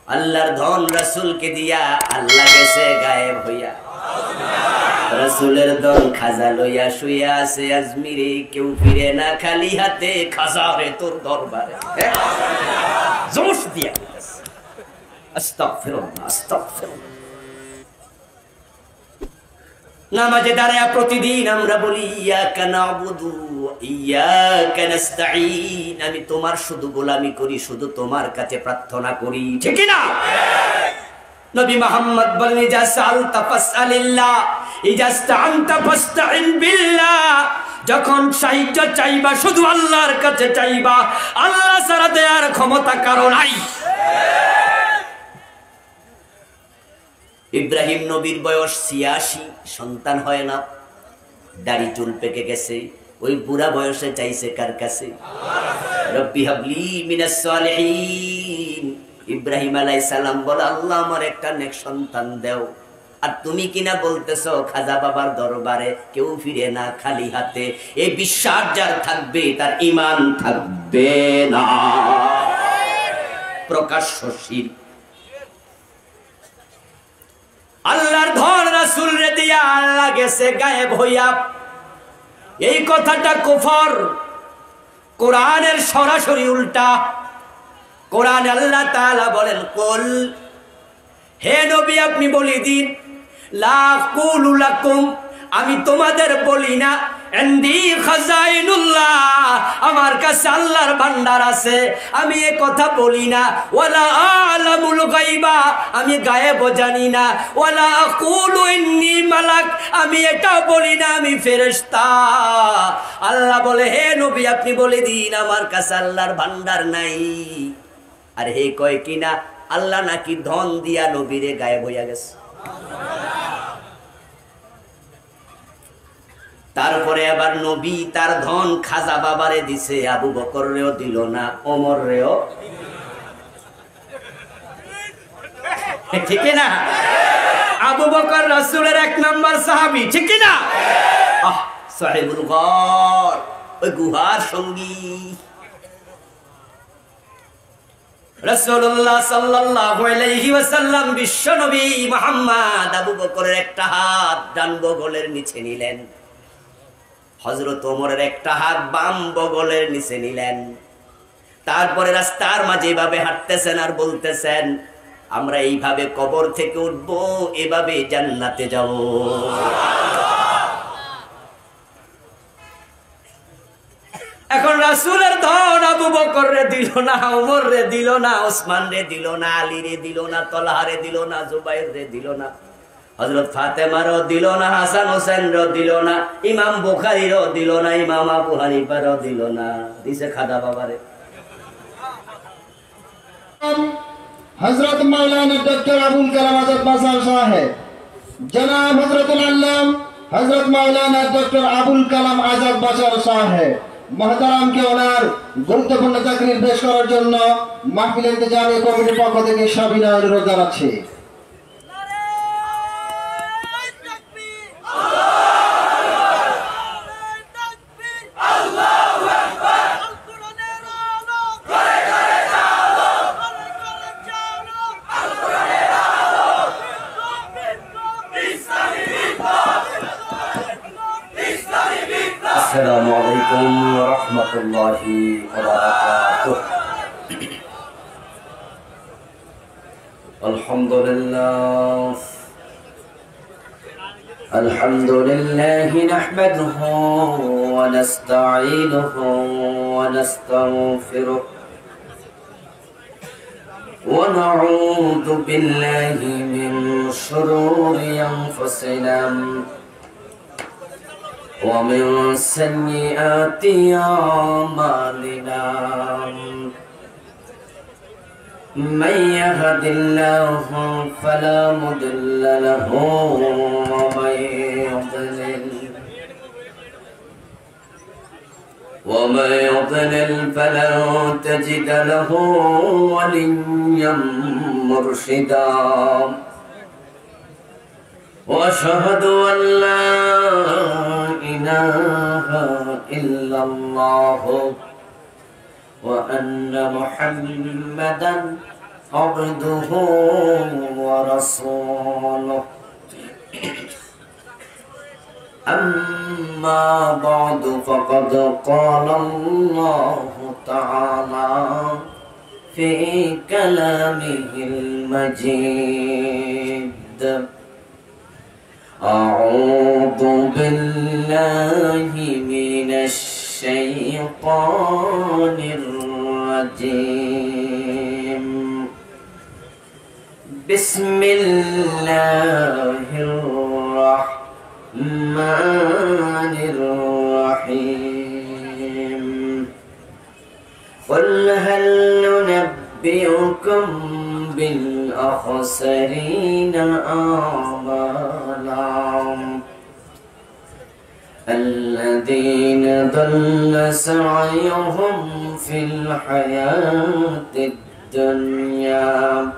আল্লাহর ধন রাসূলকে দিয়া আল্লাহ গেছে গায়েব হইয়া। রাসূলের ধন খাজা লইয়া শুইয়া আছে আজমিরে, কেউ ফিরে না খালি হাতে, খাজা রে তোর দরবারে জোশ দিয়া। আস্তাগফিরুল্লাহ আস্তাগফিরুল্লাহ। নামাজে দাঁড়ায়া প্রতিদিন আমরা বলি ইয়াকা নাবুদু ইয়াকা নাস্তাঈন, আমি তোমার শুধু গোলামি করি, শুধু তোমার কাছে প্রার্থনা করি, ঠিক না? নবী মুহাম্মদ বলেন ইজা সালতা ফাসআলিল্লাহ ইজা ইসতাআনতা ফাসতাঈন বিল্লাহ, যখন সাহায্য চাইবা শুধু আল্লাহর কাছে চাইবা, আল্লাহ ছাড়া দেয়ার ক্ষমতা কারো নাই। ইব্রাহিম নবীর বয়স ৮৬, সন্তান হয় না, দাড়ি চুল পেকে গেছে, ওই বুড়া বয়সে চাইছে কার কাছে? রব্বি হাবলি মিনাস সালিহিন। ইব্রাহিম আলাইহিস সালাম বলে আল্লাহ আমার একটা নেক সন্তান দাও। আর তুমি কিনা বলতেছো খাজা বাবার দরবারে কেউ ফিরে না খালি হাতে। এই বিশ্বাস যার থাকবে তার ঈমান থাকবে না। প্রকাশ্য শিরক। আল্লাহর ধন রাসূল রে দিয়া আল্লাহ গেছে গায়েব হইয়া, এই কথাটা কুফর। কোরআনের সরাসরি উল্টা। কোরআনে আল্লাহ তাআলা বলেন কুল, হে নবী আপনি বলে দিন, লা কুলু লাকুম, আমি তোমাদের বলি না, ইনদি খাজাইনুল্লাহ, আমার কাছে আল্লাহর ভান্ডার আছে, আমি এ কথা বলি না। ওয়ালা আলামুল গায়বা, আমি গায়েব জানি না। ওয়ালা আকুলু ইন্নী মালাক, আমি এটা বলি না আমি ফেরেশতা। আল্লাহ বলে হে নবী আপনি বলে দিন আমার কাছে আল্লাহর ভান্ডার নাই। আর হে কয় কিনা আল্লাহ নাকি ধন দিয়া নবীরে গায়েব হইয়া গেছে। তারপরে আবার নবী তার ধন খাজা বাবারে দিছে, আবু বকর রেও দিল না, ওমর রেও, ঠিক না? আবু বকর রাসূলের ১ নাম্বার সাহাবী, ঠিক না? সাহিবুল গার, ওই গুহার সঙ্গী। রাসূলুল্লাহ সাল্লাল্লাহু আলাইহি ওয়াসাল্লাম বিশ্ব নবী মুহাম্মদ আবু বকরের একটা হাত ডান বগলের নিচে নিলেন, হযরত ওমরের একটা হাত বাম বগলের নিচে নিলেন। তারপরে রাস্তার মাঝে এভাবে হাঁটতেছেন আর বলতেছেন আমরা এইভাবে কবর থেকে উঠবো, এভাবে জান্নাতে যাব। এখন রাসূলের ধন আবু বকর রে দিল না, ওমর রে দিল না, ওসমান রে দিল না, আলী রে দিল না, তলহা রে দিল না, জুবাইর রে দিল না, হযরত ফাতেমারও দিল না, হাসান হোসেনরও দিল না, ইমাম বুখারীরও দিল না, ইমাম আবু হানিফারও দিল না, দিছে খাজা বাবারে। हजरत मौलाना डॉक्टर अबुल कलाम आजाद बाजार साहब, जनाब हजरतुल आल्लाम हजरत मौलाना डॉक्टर अबुल कलाम आजाद बाजार साहब महतरम के ओनार गुरुत्वपूर्ण तकरीर पेश করার জন্য মাহফিল ইন্তেজামিয়া কমিটির পক্ষ থেকে সবিনয় অনুরোধ জানাচ্ছি। السلام عليكم ورحمة الله وبركاته. الحمد لله نحمده ونستعينه ونستغفره ونعوذ بالله من شرور أنفسنا ومن سيئات أعمالنا، من يهد الله فلا مضل له ومن يضلل فلن تجد له وليا مرشدا. وأشهد أن لا إله إلا الله وأن محمدا عبده ورسوله أما بعد فقد قال الله تعالى في كلامه المجيد أعوذ بالله من الشيطان الرجيم بسم الله الرحمن الرحيم قل هل ننبئكم بالأخسرين أعمالا الذين ضل سعيهم في الحياة الدنيا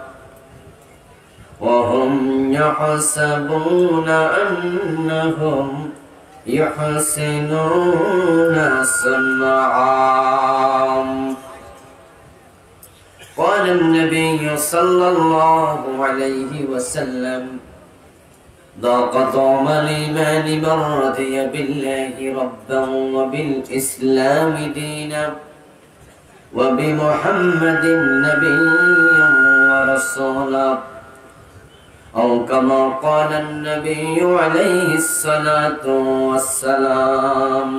وهم يحسبون أنهم يحسنون صنعا قال النبي صلى الله عليه وسلم ذاق طعم الإيمان من رضي بالله ربا وبالإسلام دينا وبمحمد نبيا ورسولا أو كما قال النبي عليه الصلاة والسلام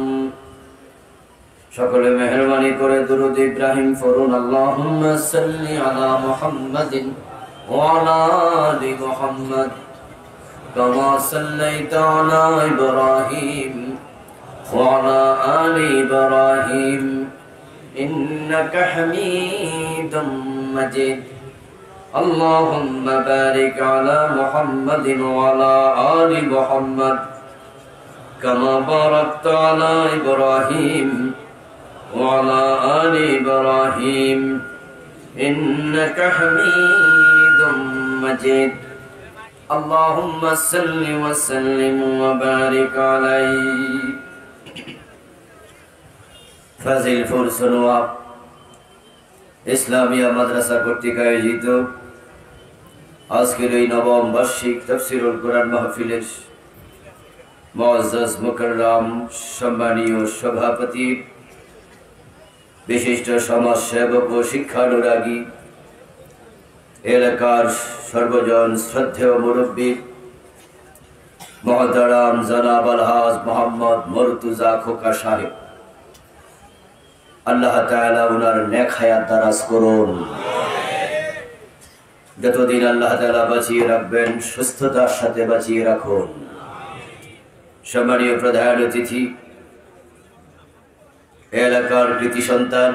সকলে মেহেরবানি করে দুরূদ ইব্রাহিম পড়ুন আল্লাহুম্মা সাল্লি আলা মুহাম্মাদিন ওয়া আলা আলি মুহাম্মাদ কামা সাল্লাইতা আলা ইব্রাহিম ওয়া আলা আলি ইব্রাহিম ইন্নাকা হামিদুম মাজিদ اللهم بارك على محمد وعلى آل محمد كما باركت على إبراهيم وعلى آل إبراهيم إنك حميد مجيد اللهم صل وسلم وبارك عليه فازل فرس نواب ইসলামিয়া মাদ্রাসা কর্তৃক আয়োজিত আজকের এই নবম বার্ষিক তাফসীরুল কোরআন মাহফিলের মুআজ্জাজ মুকাররম সম্মানীয় সভাপতি বিশিষ্ট সমাজসেবক ও শিক্ষানুরাগী এলাকার সর্বজন শ্রদ্ধেয় মুরব্বী মহতারাম জনাব আলহাজ মোহাম্মদ মর্তুজা খোকা সাহেব আল্লাহ তাআলা উনার নেক হায়াত দারাজ করুন যতদিন আল্লাহ তাআলা বাঁচিয়ে রাখবেন সুস্থতার সাথে বাঁচিয়ে রাখুন সম্মানীয় প্রধান অতিথি এলাকার কৃতি সন্তান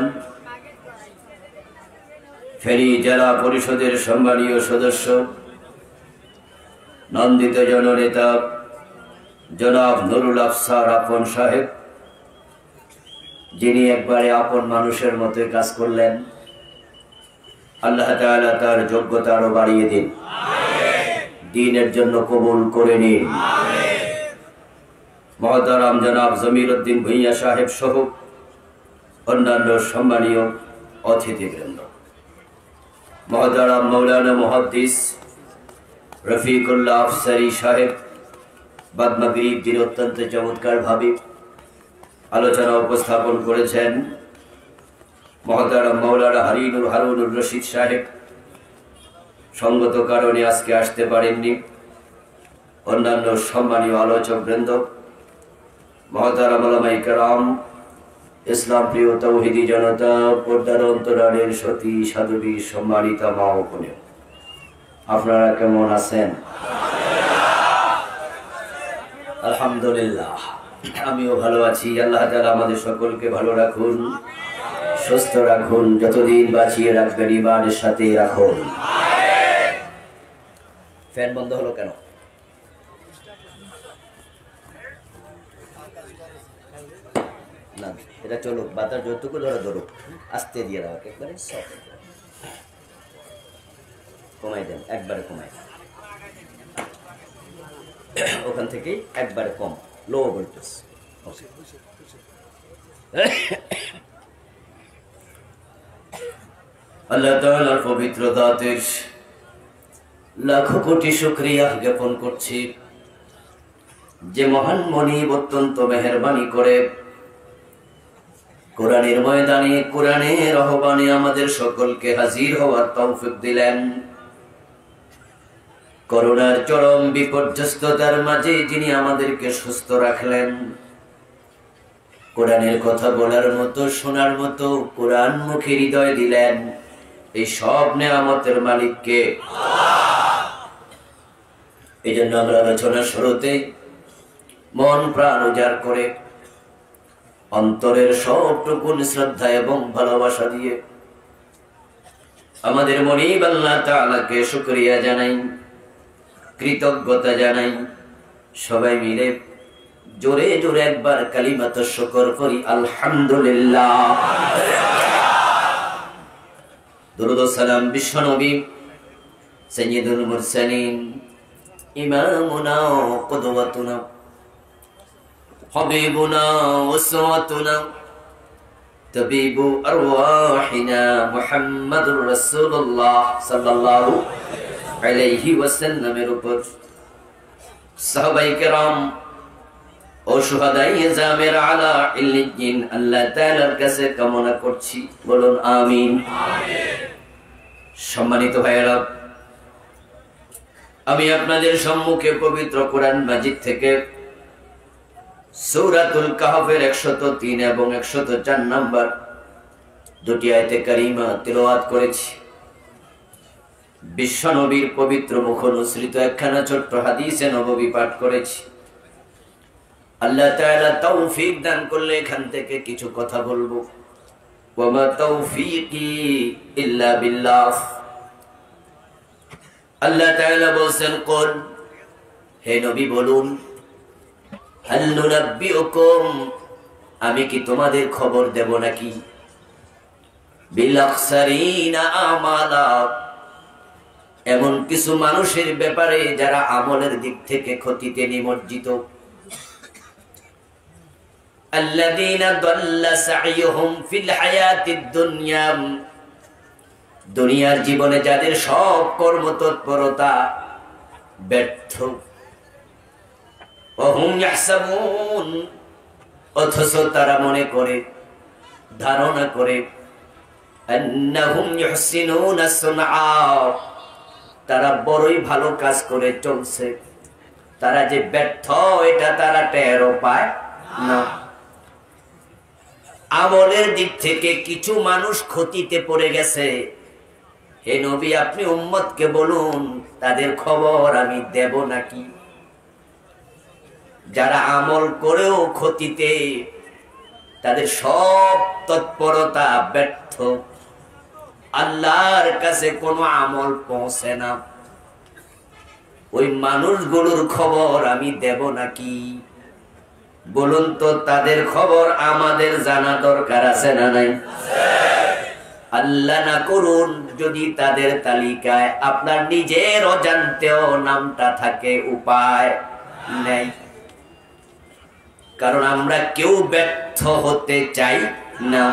ফেনী জেলা পরিষদের সম্মানীয় সদস্য নন্দিত জননেতা জনাব নুরুল আফসার আপন সাহেব যিনি একবারে আপন মানুষের মতো কাজ করলেন আল্লাহ তাআলা তার যোগ্যতা আরো বাড়িয়ে দিন দ্বীনের জন্য কবুল করে নিন মহতারাম জনাব জমিরউদ্দিন ভূঁইয়া সাহেব সহ অন্যান্য সম্মানীয় অতিথিবৃন্দ মহতারাম মৌলানা মুহাদ্দিস রফিকুল্লাহ আফসারী সাহেব বাদ মাগরিব দিন অত্যন্ত চমৎকার ভাবে আলোচনা উপস্থাপন করেছেন মহতারাম মাওলানা হারুনুর রশিদ সাহেব সঙ্গত কারণে আজকে আসতে পারেননি অন্যান্য সম্মানীয় আলোচক বৃন্দ মহতারাম উলামায়ে কেরাম ইসলাম প্রিয় তাওহীদি জনতা পর্দার অন্তরালের সতী সাধবী সম্মানিতা মা ও বোনেরা আপনারা কেমন আছেন আলহামদুলিল্লাহ আমিও ভালো আছি আল্লাহ তাআলা আমাদের সকলকে ভালো রাখুন সুস্থ রাখুন যতদিন বাঁচিয়ে রাখবেন ঈমানের সাথে রাখুন ফ্যান বন্ধ হলো কেন না এটা চলুক বাতাস যতটুকু ধরুক আস্তে দিয়ে দাও একবারে সব কমাই দেন একবারে কমাই ওখান থেকে একবারে কম লো ভোল্টেজ আল্লাহ তাআলার পবিত্র দাতের লাখো কোটি শুকরিয়া জ্ঞাপন করছি, যে মহান মনিব অত্যন্ত মেহেরবানি করে কোরআনের ময়দানে কোরআনের আহ্বানে আমাদের সকলকে হাজির হওয়ার তৌফিক দিলেন। করোনার চরম বিপর্যস্ততার মাঝে যিনি আমাদেরকে সুস্থ রাখলেন, কোরআনের কথা বলার মতো শোনার মতো কোরআন মুখে হৃদয় দিলেন, এই সব নেয়ামতের মালিককে। এই জন্য আমরা আলোচনা শুরুতে মন প্রাণ উজাড় করে অন্তরের সবটুকু শ্রদ্ধা এবং ভালোবাসা দিয়ে আমাদের মনিব আল্লাহ তাআলাকে শুকরিয়া জানাই, কৃতজ্ঞতা জানাই। সবাই মিলে জোরে জোরে একবার কালিমাত শুকর করি, আলহামদুলিল্লাহ। দুরূদ ও সালাম বিশ্ব নবী সাইয়্যিদুল মুরসালিন ইমামুনা কুদওয়াতুনা হাবিবুনা উসওয়াতুনা তাবিবু আরওয়াহিনা মুহাম্মাদুর রাসূলুল্লাহ সাল্লাল্লাহু আলাইহি ওয়াসাল্লামের উপর সাহাবায়ে কেরাম ও শুহাদায়ে জামের আলা ইল্লিয়িন আল্লাহ তাআলার কাছে কামনা করছি, বলুন আমিন। সম্মানিত ভাইয়েরা, আমি আপনাদের সম্মুখে পবিত্র কোরআন মাজিদ থেকে সূরাতুল কাহফের 103 এবং 104 নম্বর দুটি আয়াতে কারিমা তিলাওয়াত করেছি। বিশ্ব নবীর পবিত্র মুখ অনুসৃত একখানা ছোট্ট হাদিসে নববী পাঠ করেছি। আল্লাহ তাআলা তৌফিক দান করলে এখান থেকে কিছু কথা বলবো। ওয়া মা তৌফিকি ইল্লা বিল্লাহ। আল্লাহ তাআলা বলেন, কুল, হে নবী বলুন, হাল নুনাব্বিউকুম, আমি কি তোমাদের খবর দেব নাকি, বিল আখসারিনা আমালা, এমন কিছু মানুষের ব্যাপারে যারা আমলের দিক থেকে ক্ষতিতে নিমজ্জিত। আল্লাযীনা দাল্লা সাইয়ুহুম ফিল হায়াতিদ দুনিয়া, দুনিয়ার জীবনে যাদের সব কর্মতৎপরতা ব্যর্থ। ওহুম ইয়াহসাবুন, অথচ তারা মনে করে, ধারণা করে, আন্নাহুম ইউহসিনুনা সুনআ, তারা বড়ই ভালো কাজ করে চলছে। তারা যে ব্যর্থ এটা তারা টেরও পায় না। আমলের দিক থেকে কিছু মানুষ ক্ষতিতে পড়ে গেছে। হে নবী, আপনি উম্মতকে বলুন তাদের খবর আমি দেব নাকি, যারা আমল করেও ক্ষতিতে, তাদের সব তৎপরতা ব্যর্থ, আল্লাহর কাছে কোনো আমল পৌঁছে না, ওই মানুষগুলোর খবর আমি দেব নাকি? বলুন তো, তাদের খবর আমাদের জানা দরকার আছে না নাই? আল্লাহ না করুন যদি তাদের তালিকায় আপনার নিজের অজান্তেও নামটা থাকে, উপায় নেই। কারণ আমরা কেউ ব্যর্থ হতে চাই না।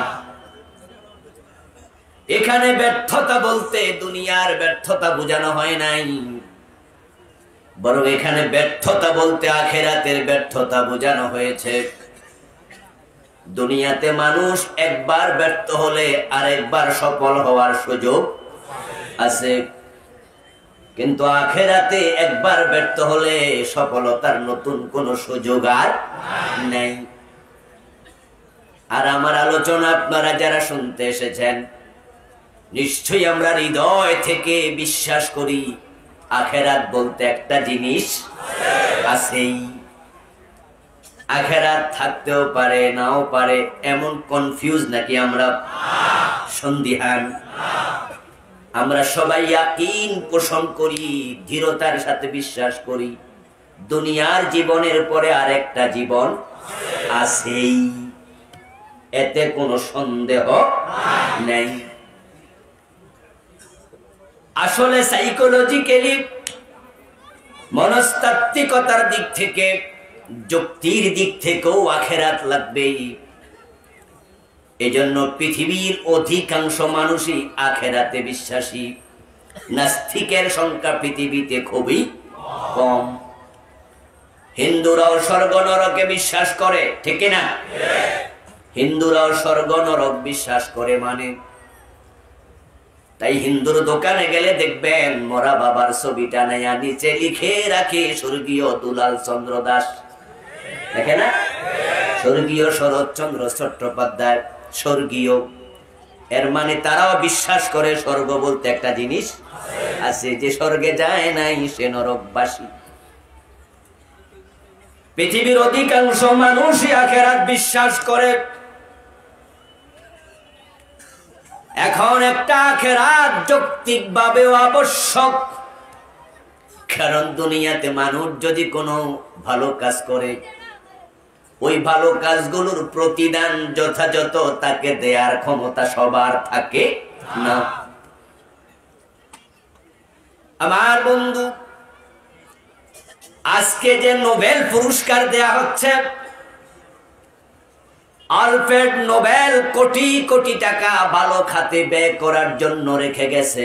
এখানে ব্যর্থতা বলতে দুনিয়ার ব্যর্থতা বোঝানো হয় নাই, বরং এখানে ব্যর্থতা বলতে আখিরাতের ব্যর্থতা বোঝানো হয়েছে। দুনিয়াতে মানুষ একবার ব্যর্থ হলে আরেকবার সফল হওয়ার সুযোগ আছে, কিন্তু আখিরাতে একবার ব্যর্থ হলে সফলতার নতুন কোনো সুযোগ আর নেই। আর আমার আলোচনা আপনারা যারা শুনতে এসেছেন, নিশ্চয়ই আমরা হৃদয় থেকে বিশ্বাস করি আখিরাত বলতে একটা জিনিস আছেই। আখিরাত থাকতেও পারে নাও পারে, এমন কনফিউজ নাকি আমরা? সন্দিহান? আমরা সবাই ইয়াকিন পোষণ করি, দৃঢ়তার সাথে বিশ্বাস করি দুনিয়ার জীবনের পরে আরেকটা জীবন আছেই, এতে কোনো সন্দেহ নেই। আসলে সাইকোলজিক্যালি, মনস্তাত্ত্বিকতার দিক থেকে, যুক্তির দিক থেকেও আখিরাত লাগবেই। এজন্য পৃথিবীর অধিকাংশ মানুষই আখেরাতে বিশ্বাসী। নাস্তিকের সংখ্যা পৃথিবীতে খুবই কম। হিন্দুরাও স্বর্গ নরকে বিশ্বাস করে, ঠিক না? হিন্দুরাও স্বর্গ নরক বিশ্বাস করে মানে। তাই হিন্দুর দোকানে গেলে দেখবেন মরা বাবার ছবিটা নেয়া নিচে লিখে রাখে স্বর্গীয় দুলাল চন্দ্র দাস, দেখে না? স্বর্গীয় শরৎচন্দ্র চট্টোপাধ্যায় স্বর্গীয়। এর মানে তারাও বিশ্বাস করে স্বর্গ বলতে একটা জিনিস আছে, যে স্বর্গে যায় নাই সে নরকবাসী। পৃথিবীর অধিকাংশ মানুষই আখেরাত বিশ্বাস করে। এখন একটা আখেরাত যৌক্তিকভাবেও আবশ্যক, কারণ দুনিয়াতে মানুষ যদি কোনো ভালো কাজ করে, ওই ভালো কাজগুলোর প্রতিদান যথাযথ তাকে দেয়ার ক্ষমতা সবার থাকে না। আমার বন্ধু, আজকে যে নোবেল পুরস্কার দেয়া হচ্ছে, আলফ্রেড নোবেল কোটি কোটি টাকা ভালো খাতে ব্যয় করার জন্য রেখে গেছে।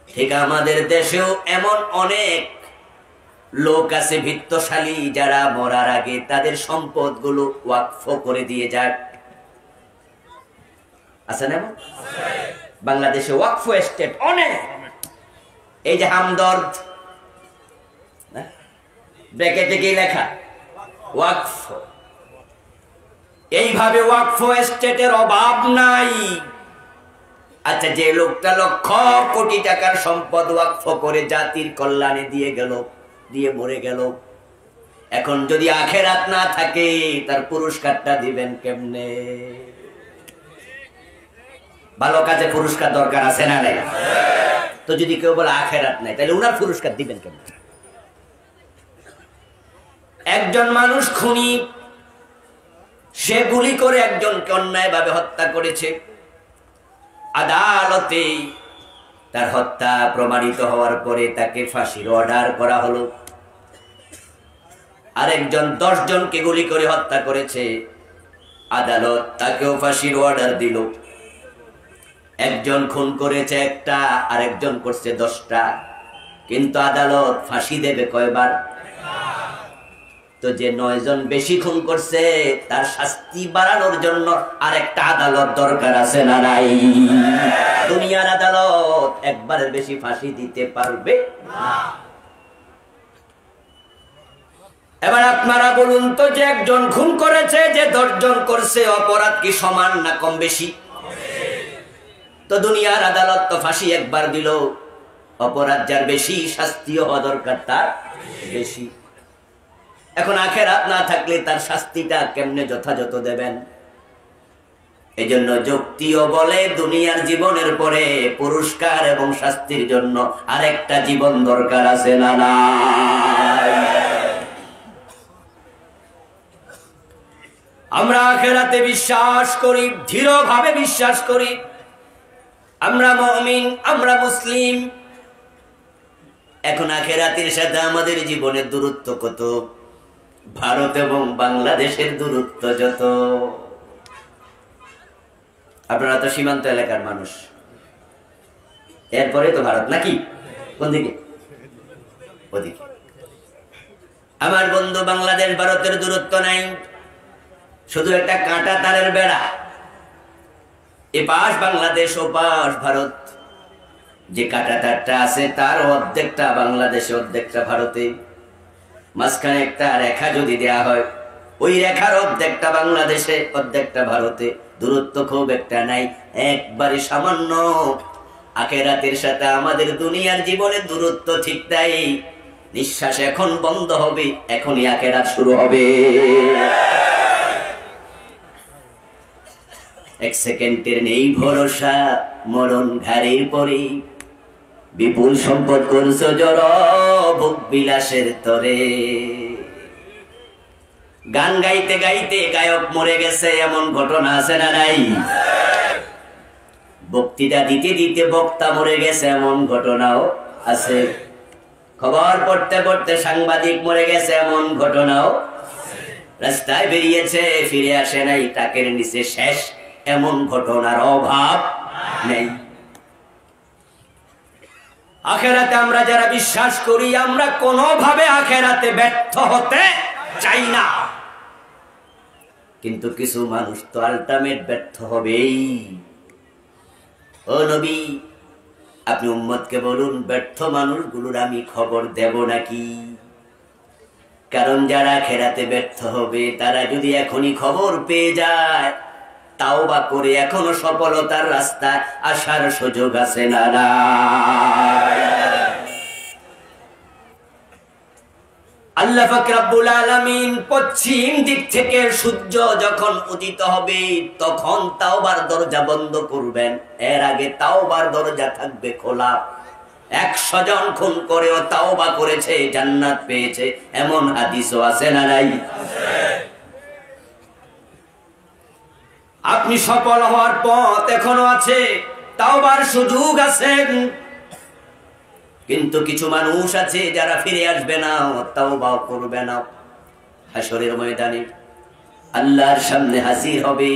ঠিক আমাদের দেশেও এমন অনেক লোক আছে বিত্তশালী, যারা মরার আগে তাদের সম্পদগুলো ওয়াকফ করে দিয়ে যায়। আছে না? বাংলাদেশে ওয়াকফ এস্টেট অনেক। এই যে হামদর্দ, ব্র্যাকেটে কি লেখা? ওয়াকফ। এইভাবে ওয়াকফ এস্টেটের অভাব নাই। আচ্ছা, যে লোকটা লক্ষ কোটি টাকার সম্পদ ওয়াকফ করে জাতির কল্যাণে দিয়ে গেল, দিয়ে মরে গেল, এখন যদি আখেরাত না থাকে তার পুরস্কারটা দিবেন কেমনে? ভালো কাজে পুরস্কার দরকার আছে না নাই? তো যদি কেউ বলে আখেরাত নাই, তাহলে উনার পুরস্কার দিবেন কেমনে? একজন মানুষ খুনি, সে গুলি করে একজনকে অন্যায়ভাবে হত্যা করেছে। আদালতে তার হত্যা প্রমাণিত হওয়ার পরে তাকে ফাঁসির অর্ডার করা হলো। আরেকজন 10 জনকে গুলি করে হত্যা করেছে, আদালত তাকেও ফাঁসির অর্ডার দিল। একজন খুন করেছে একটা, আরেকজন করছে 10টা, কিন্তু আদালত ফাঁসি দেবে কয়বার? তো যে 9 জন বেশি খুন করছে তার শাস্তি বাড়ানোর জন্য আরেকটা আদালত দরকার আছে না নাই? দুনিয়ার আদালত একবারের বেশি ফাঁসি দিতে পারবে না। এবার আপনারা বলুন তো, যে একজন খুন করেছে, যে 10 জন করছে, অপরাধ কি সমান না কম বেশি? তো দুনিয়ার আদালত তো ফাঁসি একবার দিল, অপরাধ যার বেশি শাস্তিও হওয়া দরকার তার বেশি। এখন আখেরাত না থাকলে তার শাস্তিটা কেমনে যথাযথ দেবেন? এজন্য যুক্তিও বলে দুনিয়ার জীবনের পরে পুরস্কার এবং শাস্তির জন্য আরেকটা জীবন দরকার আছে না নাই? আমরা আখেরাতে বিশ্বাস করি, দৃঢ়ভাবে বিশ্বাস করি। আমরা মুমিন, আমরা মুসলিম। এখন আখেরাতের সাথে আমাদের জীবনের দূরত্ব কত? ভারত এবং বাংলাদেশের দূরত্ব যত। আপনারা তো সীমান্ত এলাকার মানুষ, এরপরে তো ভারত নাকি? কোন দিকে? ওদিকে। আমার বন্ধু, বাংলাদেশ ভারতের দূরত্ব নাই, শুধু একটা কাঁটা তারের বেড়া। এপাশ বাংলাদেশ, ওপাশ ভারত। যে কাঁটা তারটা আছে তার অর্ধেকটা বাংলাদেশে, অর্ধেকটা ভারতে। মাঝখানে একটা রেখা যদি দেয়া হয়, ওই রেখার অর্ধেকটা বাংলাদেশে, অর্ধেকটা ভারতে। দূরত্ব খুব একটা নাই, একবারে সামান্য। আখেরাতের সাথে আমাদের দুনিয়ার জীবনের দূরত্ব ঠিক তাই। নিঃশ্বাস এখন বন্ধ হবে, এখনই আখেরাত শুরু হবে। 1 সেকেন্ডের নেই ভরসা, মরণ ঘাড়ে পড়ে। বিপুল সম্পদ করছ জড়, ভোগ বিলাসের তরে। গান গাইতে গাইতে গায়ক মরে গেছে, এমন ঘটনা আছে না নাই? বক্তৃতা দিতে দিতে বক্তা মরে গেছে, এমন ঘটনাও আছে। খবর পড়তে পড়তে সাংবাদিক মরে গেছে, এমন ঘটনাও। রাস্তায় বেরিয়েছে, ফিরে আসে নাই, টাকের নিচে শেষ, এমন ঘটনার অভাব নেই। আখেরাতে আমরা যারা বিশ্বাস করি, আমরা কোনোভাবে আখেরাতে ব্যর্থ হতে চাই না, কিন্তু কিছু মানুষ তো আলটিমেট ব্যর্থ হবেই। ও নবী, আপনি উম্মতকে বলুন, ব্যর্থ মানুষগুলোর আমি খবর দেব নাকি? কারণ যারা আখেরাতে ব্যর্থ হবে, তারা যদি এখনই খবর পেয়ে যায়, তাওবা করে এখনো সফলতার রাস্তায় আসার সুযোগ আছে না? আল্লাহ পাক রব্বুল আলামিন পশ্চিম দিক থেকে সূর্য যখন উদিত হবে, তখন তাওবার দরজা বন্ধ করবেন। এর আগে তাওবার দরজা থাকবে খোলা। 100 জন খুন করেও তাওবা করেছে, জান্নাত পেয়েছে, এমন হাদিসও আছে না নাই? আপনি সফল হওয়ার পথ এখনো আছে, তাওবার সুযোগ আছে, কিন্তু কিছু মানুষ আছে যারা ফিরে আসবে না, তাওবা করবে না। হাশরের ময়দানে আল্লাহর সামনে হাজির হবে,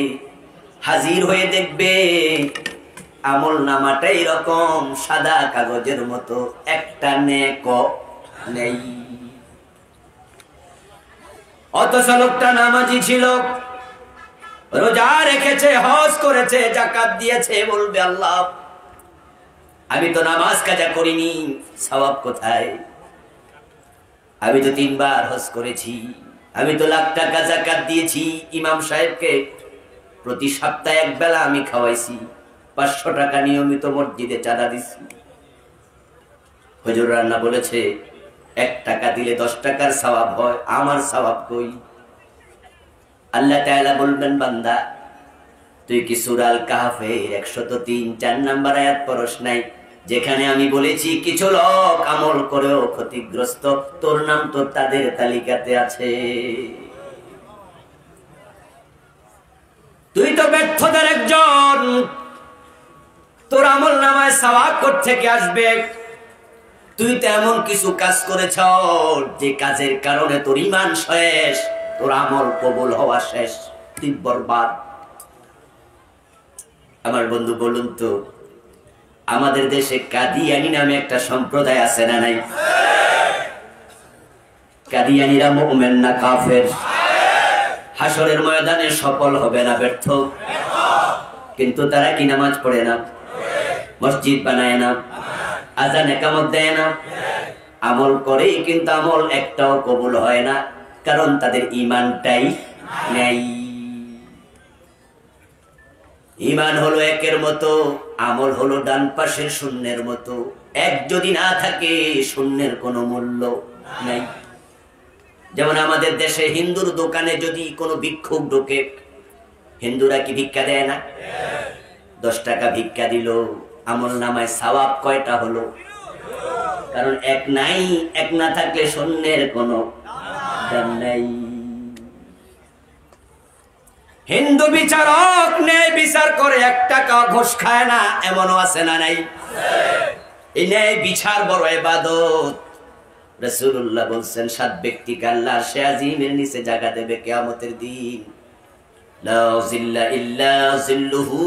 হাজির হয়ে দেখবে আমল নামাটা এরকম সাদা কাগজের মতো, একটা নেক নেই। অথচ লোকটা নামাজি ছিল, রোজা রেখেছে, হজ করেছে, যাকাত দিয়েছে, বলবে আল্লাহ আমি তো নামাজ কাজা করিনি, সওয়াব কোথায়? আমি তো 3 বার হজ করেছি, আমি তো লাখ টাকা যাকাত দিয়েছি, ইমাম সাহেবকে প্রতি সপ্তাহে 1 বেলা আমি খাওয়াইছি, 500 টাকা নিয়মিত মসজিদে চাঁদা দিছি। হুজুর রান্না বলেছে 1 টাকা দিলে 10 টাকার সওয়াব হয়, আমার সওয়াব কই? আল্লাহ তাআলা বলবেন, বান্দা তুই কি সূরা আল কাহফের 103-4 নম্বর আয়াত পড়ছ নাই, যেখানে আমি বলেছি কিছু লোক আমল করেও ক্ষতিগ্রস্ত, তোর নাম তো তাদের তালিকাতে আছে। তুই তো ব্যর্থতার একজন, তোর আমল নামায় সওয়াব কোত্থেকে আসবে? তুই তো এমন কিছু কাজ করেছ যে কাজের কারণে তোর ঈমান শেষ, তোর আমল কবুল হওয়া শেষ, তুই বরবাদ। আমার বন্ধু বলুন তো, আমাদের দেশে কাদিয়ানি নামে একটা সম্প্রদায় আছে না নাই? কাদিয়ানিরা মুমিন না কাফের? হাশরের ময়দানে সফল হবে না ব্যর্থ? কিন্তু তারা কি নামাজ পড়ে না, মসজিদ বানায় না, আযান ইকামত দেয় না, আমল করে, কিন্তু আমল একটাও কবুল হয় না, কারণ তাদের ঈমানটাই নেই। ঈমান হলো একের মতো, আমল হলো ডান পাশের শূন্যের মতো। এক যদি না থাকে, শূন্যের কোনো মূল্য নাই। যেমন আমাদের দেশে হিন্দুর দোকানে যদি কোনো ভিক্ষুক ঢোকে, হিন্দুরা কি ভিক্ষা দেয় না? 10 টাকা ভিক্ষা দিল, আমল নামায় সওয়াব কয়টা হলো? কারণ এক নাই, এক না থাকলে শূন্যের কোনো দাম নাই। হিন্দু বিচারক ন্যায় বিচার করে, 1 টাকা ঘুষ খায় না, এমনও আছে না নাই? এই ন্যায় বিচার বড় ইবাদত। রাসূলুল্লাহ বলছেন 7 ব্যক্তিকে আল্লাহ আরশে আজিমের নিচে জায়গা দেবে কিয়ামতের দিন। লা জিল্লা ইল্লা জিল্লুহু,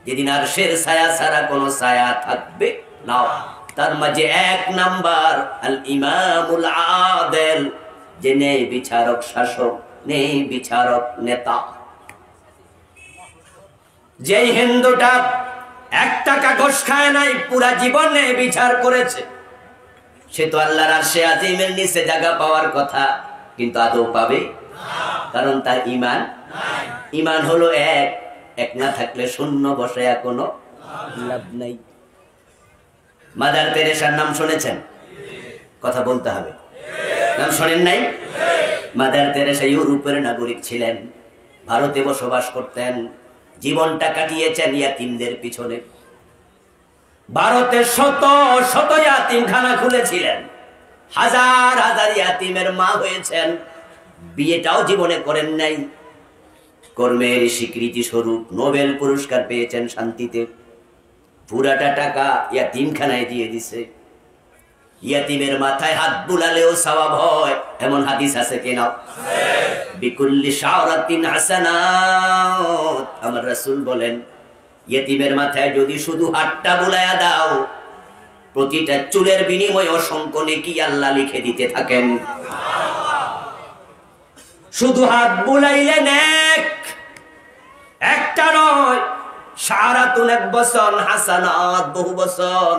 যেদিন আরশের ছায়া ছাড়া কোনো ছায়া থাকবে না। তার মাঝে 1 নাম্বার আল ইমামুল আদিল, যে ন্যায় বিচারক, শাসক, ন্যায় বিচারক, নেতা। যেই হিন্দুটা 1 টাকা ঘুষ খায় নাই, পুরা জীবন ন্যায় বিচার করেছে, সে তো আল্লাহর আরশে আজিমের নিচে জায়গা পাওয়ার কথা, কিন্তু আদৌ পাবে? কারণ তার ঈমান নাই। ঈমান হলো এক, এক না থাকলে শূন্য বসায়া কোনো লাভ নাই। মাদার তেরেসার নাম শুনেছেন? কথা বলতে হবে, নাম শোনেন নাই? মাদার তেরেসা ইউরোপের নাগরিক ছিলেন, ভারতে বসবাস করতেন, জীবনটা কাটিয়েছেন ইয়াতিমদের পিছনে। ভারতে শত শত ইয়াতিমখানা খুলেছিলেন, হাজার হাজার ইয়াতিমের মা হয়েছেন, বিয়েটাও জীবনে করেন নাই। কর্মের স্বীকৃতি স্বরূপ নোবেল পুরস্কার পেয়েছেন শান্তিতে, পুরাটা টাকা ইয়াতিমখানায় দিয়ে দিছে। ইয়াতিমের মাথায় হাত বুলালেও সওয়াব হয়, এমন হাদিস আছে কিনা? বিকুল্লি শাওরাতিন হাসানাত, আমার রাসূল বলেন ইয়াতিমের মাথায় যদি শুধু হাতটা বুলায়া দাও, প্রতিটা চুলের বিনিময়ে অসংখ্য নেকি আল্লাহ লিখে দিতে থাকেন। শুধু হাত বুলাইলে নেক, একটা নয়, শাওরাতুন এক বছর, হাসানাত বহু বছর।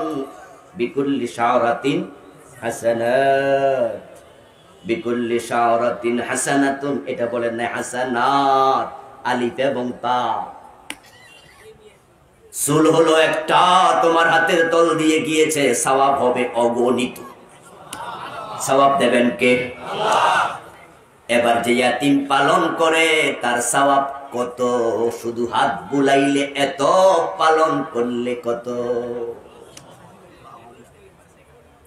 বিকুল্লি শাওরাতিন হাসানাত, বিকুল্লি শাওরাতিন হাসানাতুন, এটা বলেন না হাসানাত, আলিফ এবং তা। চুল হলো একটা, তোমার হাতের তল দিয়ে গিয়েছে, সওয়াব হবে অগণিত। সওয়াব দেবেন কে? আল্লাহ। এবার যে ইয়াতিম পালন করে তার সওয়াব কত? শুধু হাত বুলাইলে এত, পালন করলে কত?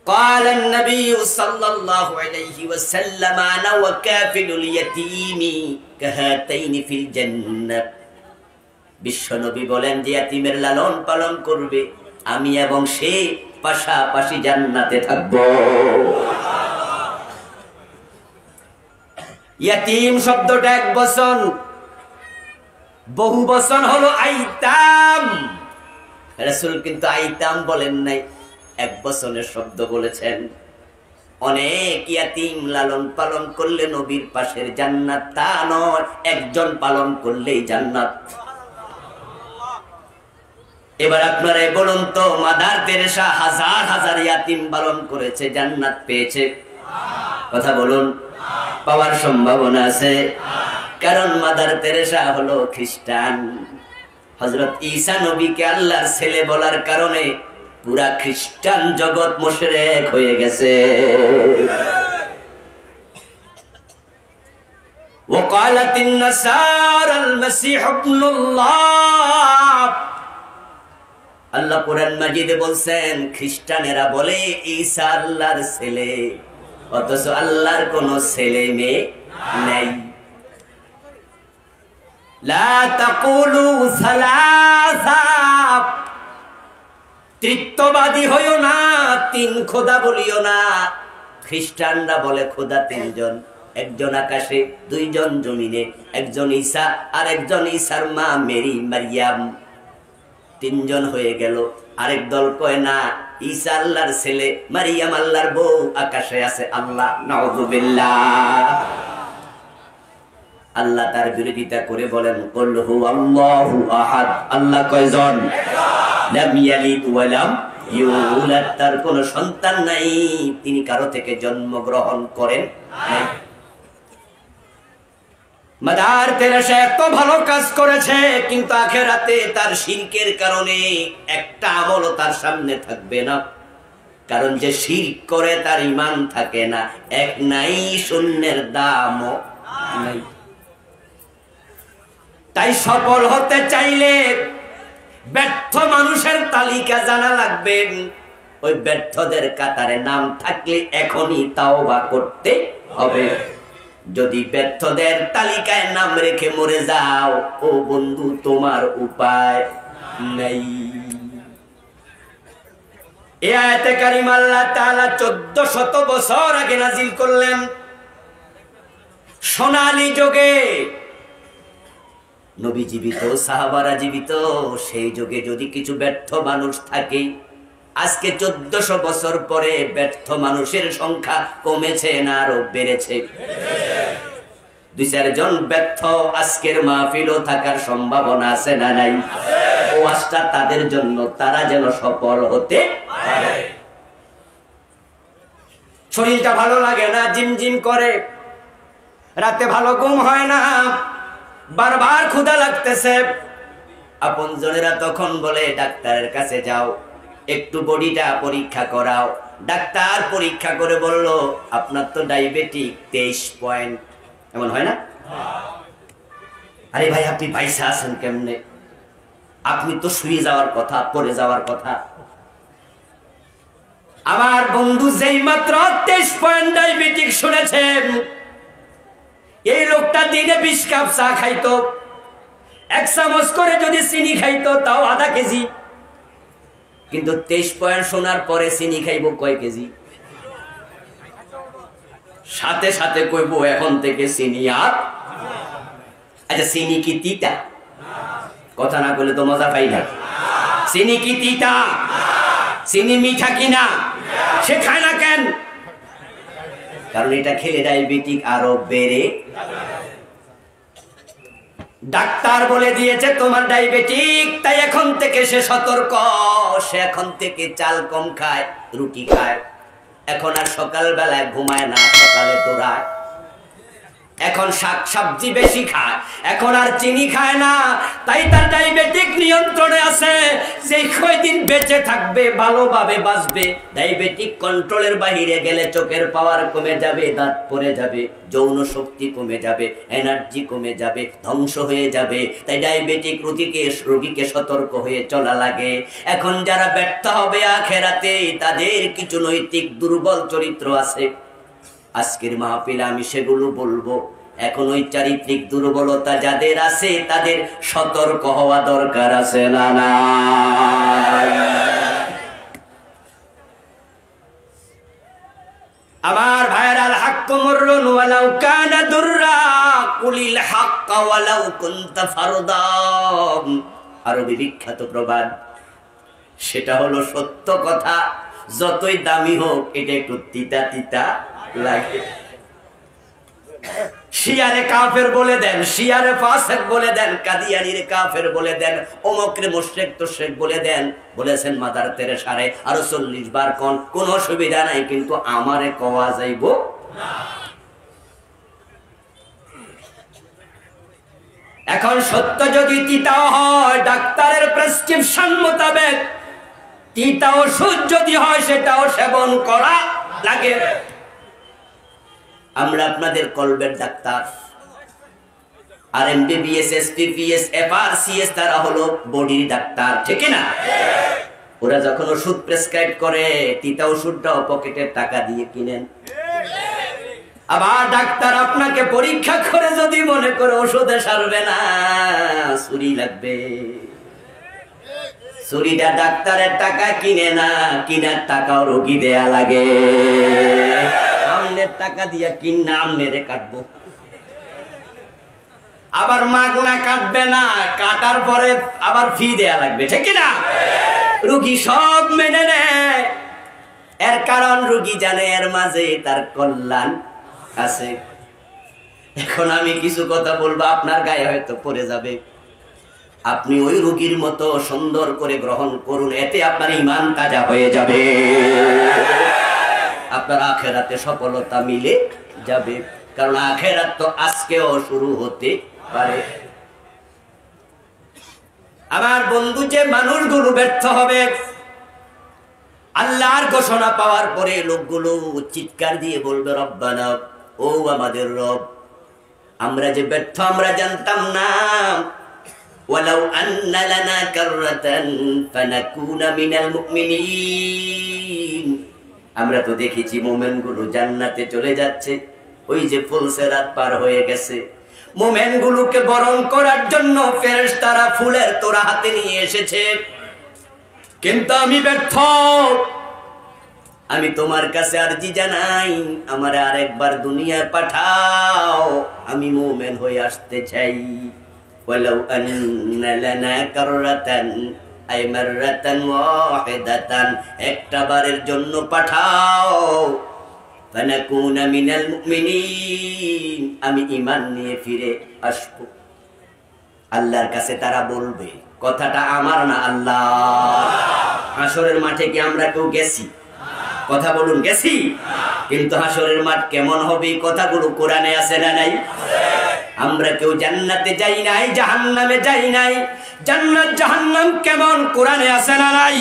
قال النبي صلى الله عليه وسلم انا وكافل اليتيم كهاتين في الجنه। বিশ্বনবী বলেন যে ইয়াতিমের লালন পালন করবে, আমি এবং সে পাশাপাশি জান্নাতে থাকব। ইয়াতিম শব্দটা এক বচন, বহু বচন হলো আইতাম। রাসূল কিন্তু আইতাম বলেন নাই, এক বচনের শব্দ বলেছেন। অনেক ইয়াতিম লালন পালন করলে নবীর পাশের জান্নাত তা নয়, একজন পালন করলেই জান্নাত। এবার আপনারা বলুন তো, মাদার তেরেসা হাজার হাজার ইয়াতিম পালন করেছে, জান্নাত পেয়েছে? কথা বলুন, পাওয়ার সম্ভাবনা আছে? কারণ মাদার তেরেসা হলো খ্রিস্টান। হযরত ঈসা নবীকে আল্লাহর ছেলে বলার কারণে পুরা খ্রিস্টান জগৎ মুশরিক হয়ে গেছে। وقالت النصارى المسيح ابن الله। আল্লাহ কোরআন মাজিদে বলছেন খ্রিস্টানেরা বলে ঈসা আল্লাহর ছেলে, অথচ আল্লাহর কোনো ছেলে মেয়ে নাই। লা তাকুলু সালাসা, তৃতীয়বাদী হইও না, তিন খোদা বলিও না। খ্রিস্টানরা বলে খোদা তিনজন, একজন আকাশে, দুইজন জমিনে, একজন ঈসা আর একজন ঈসার মা মেরি মারিয়াম, তিনজন হয়ে গেল। আরেক দল কয় না, ঈসা আল্লাহর ছেলে, মারিয়াম আল্লাহর বউ, আকাশে আছে আল্লাহ। নাউযুবিল্লাহ। আল্লাহ তার বিরোধিতা করে বলেন কুল হুয়াল্লাহু আহাদ। আল্লাহ কয়জন? লাম ইয়ালিদ ওয়া লাম ইউলাদ, তার কোনো সন্তান নাই, তিনি কারো থেকে জন্মগ্রহণ করেন নাই। মাদার তেরেসা এত ভালো কাজ করেছে, কিন্তু আখিরাতে তার শিরকের কারণে একটা আমলও তার সামনে থাকবে না। কারণ যে শিরক করে তার ঈমান থাকে না, এক নাই শূন্যের দামও নাই। তাই সফল হতে চাইলে ব্যর্থ মানুষের তালিকা জানা লাগবে। ওই ব্যর্থদের কাতারে নাম থাকলে এখনই তাওবা করতে হবে। যদি ব্যর্থদের তালিকায় নাম রেখে মরে যাও, ও বন্ধু, তোমার উপায় নাই। এই আয়াতে কারিমা আল্লাহ তাআলা 1400 বছর আগে নাজিল করলেন। সোনালী যুগে নবী জীবিত, সাহাবারা জীবিত, সেই যুগে যদি কিছু ব্যর্থ মানুষ থাকে, আজকে 1400 বছর পরে ব্যর্থ মানুষের সংখ্যা কমেছে না আরো বেড়েছে? 2-4 জন ব্যর্থ আজকের মাহফিলও থাকার সম্ভাবনা আছে না নাই? ওয়াজটা তাদের জন্য, তারা যেন সফল হতে পারে। শরীরটা ভালো লাগে না, জিমজিম করে, রাতে ভালো ঘুম হয় না, বারবার ক্ষুধা লাগতেছে। আপনজনেরা তখন বলে ডাক্তারের কাছে যাও, একটু বডিটা পরীক্ষা করাও। ডাক্তার পরীক্ষা করে বলল আপনার তো ডায়াবেটিক 23 পয়েন্ট। এমন হয় না? আরে ভাই, আপনি পয়সা আছেন কেমনে? আপনি তো শুয়ে যাওয়ার কথা, পড়ে যাওয়ার কথা। আমার বন্ধু যেই মাত্র 23 পয়েন্ট ডায়াবেটিক শুনেছেন, এই লোকটা দিনে 20 কাপ চা খাইতো, 1 চামচ করে যদি চিনি খাইতো তাও আধা কেজি। কিন্তু 23 পয়েন্ট শোনার পরে চিনি খাইব কয় কেজি? সাথে সাথে কইব এখন থেকে চিনি আর। আচ্ছা চিনি কি তিতা? কথা না বললে তো মজা পাই না। চিনি কি তিতা? চিনি মিঠা কিনা? সে খায় না কেন? কারণ এটা খেলে ডায়াবেটিক আরো বেড়ে। ডাক্তার বলে দিয়েছে তোমার ডায়াবেটিক, তাই এখন থেকে সে সতর্ক। সে এখন থেকে চাল কম খায়, রুটি খায়। এখন আর সকাল বেলায় ঘুমায় না, সকালে দৌড়ায়। এখন শাক সবজি বেশি খায়, এখন আর চিনি খায় না। তাই তার ডায়াবেটিক নিয়ন্ত্রণে আছে। যে কয়দিন বেঁচে থাকবে ভালোভাবে বাঁচবে। ডায়াবেটিক কন্ট্রোলের বাহিরে গেলে চোখের পাওয়ার কমে যাবে, দাঁত পড়ে যাবে, যৌন শক্তি কমে যাবে, এনার্জি কমে যাবে, ধ্বংস হয়ে যাবে। তাই ডায়াবেটিক রোগীকে সতর্ক হয়ে চলা লাগে। এখন যারা ব্যর্থ হবে আখেরাতে, তাদের কিছু নৈতিক দুর্বল চরিত্র আছে। আজকের মাহফিলে আমি সেগুলো বলবো। এখন ওই চারিত্রিক দুর্বলতা যাদের আছে, তাদের সতর্ক হওয়া দরকার আছে না না? আমার ভাইরাল হক মুররুন ওয়ালাউ কানা দুররা কুলিল হক ওয়ালাউ কুনতা ফারদা। আরবি বিখ্যাত প্রবাদ, সেটা হলো সত্য কথা যতই দামি হোক এটা একটু তিতা তিতা লাগে। শিয়ারে কাফের বলে দেন, শিয়ারে ফাসিক বলে দেন, কাদিয়ানির কাফের বলে দেন, অমুকরে মুশরিক তুশরিক বলে দেন। বলেছেন মাদার তেরেসারে আরো 40 বার কোন কোন অসুবিধা নাই, কিন্তু আমারে কওয়া যাইব না। এখন সত্য যদি তিতাও হয়, ডাক্তারের প্রেসক্রিপশন মোতাবেক তিতা ওষুধ যদি হয়, সেটাও সেবন করা লাগে। আমরা আপনাদের কলবের ডাক্তার, আর এমবিবিএস, এসপিপিএস, এফআরসিএস তারা হলো বডির ডাক্তার, ঠিক না? ওরা যখন ওষুধ প্রেসক্রাইব করে, তিতা ওষুধটাও পকেটের টাকা দিয়ে কিনেন। আবার ডাক্তার আপনাকে পরীক্ষা করে যদি মনে করে ওষুধে সারবে না, ছুরি লাগবে। ছুরিটা ডাক্তারের টাকা কিনে না, কিনার টাকাও রোগী দেয়া লাগে। আমনের টাকা দিয়া কিনা আমনেরে কাটবো, আবার মাগনা কাটবে না, কাটার পরে আবার ফি দেয়া লাগবে, ঠিক না? রোগী সব মেনে নেয়। এর কারণ রোগী জানে এর মাঝে তার কল্যাণ আছে। এখন আমি কিছু কথা বলবো, আপনার গায়ে হয়তো পড়ে যাবে। আপনি ওই রোগীর মতো সুন্দর করে গ্রহণ করুন, এতে আপনার ঈমান তাজা হয়ে যাবে। আপনার আখেরাতে সফলতা মিলে যাবে, কারণ আখেরাত তো আজকেও শুরু হতে পারে। আমার বন্ধু, যে মানুষগুলো ব্যর্থ হবে, আল্লাহর ঘোষণা পাওয়ার পরে লোকগুলো চিৎকার দিয়ে বলবে রব্বানা, ও আমাদের রব, আমরা যে ব্যর্থ আমরা জানতাম না। ওয়ালাউ আন্না লানা কাররাতান ফানাকুনা মিনাল মুমিনিন। আমরা তো দেখেছি মুমিনগুলো জান্নাতে চলে যাচ্ছে, ওই যে ফুলসেরাত পার হয়ে গেছে। মুমিনগুলোকে বরণ করার জন্য ফেরেশতারা ফুলের তোড়া হাতে নিয়ে এসেছে। কিন্তু আমি ব্যর্থ, আমি তোমার কাছে আরজি জানাই, আমারে আরেকবার দুনিয়ায় পাঠাও, আমি মুমিন হয়ে আসতে চাই। ওয়ালাউ আন্না লানা কাররাতান আই মাররাতান ওয়াহিদাতান, একটা বারের জন্য পাঠাও। ফানাকুনা মিনাল মুমিনিন, আমি ঈমান নিয়ে ফিরে আসব। আল্লাহর কাছে তারা বলবে, কথাটা আমার না, আল্লাহ। হাসরের মাঠে কি আমরা কেউ গেছি? কথা বলুন, গেছি? কিন্তু হাসরের মাঠ কেমন হবে, কথাগুলো কোরআনে আছে না নাই? আমরা কেউ জান্নাতে যাই নাই, জাহান্নামে যাই নাই। জান্নাত জাহান্নাম কেমন কোরআনে আছে না নাই?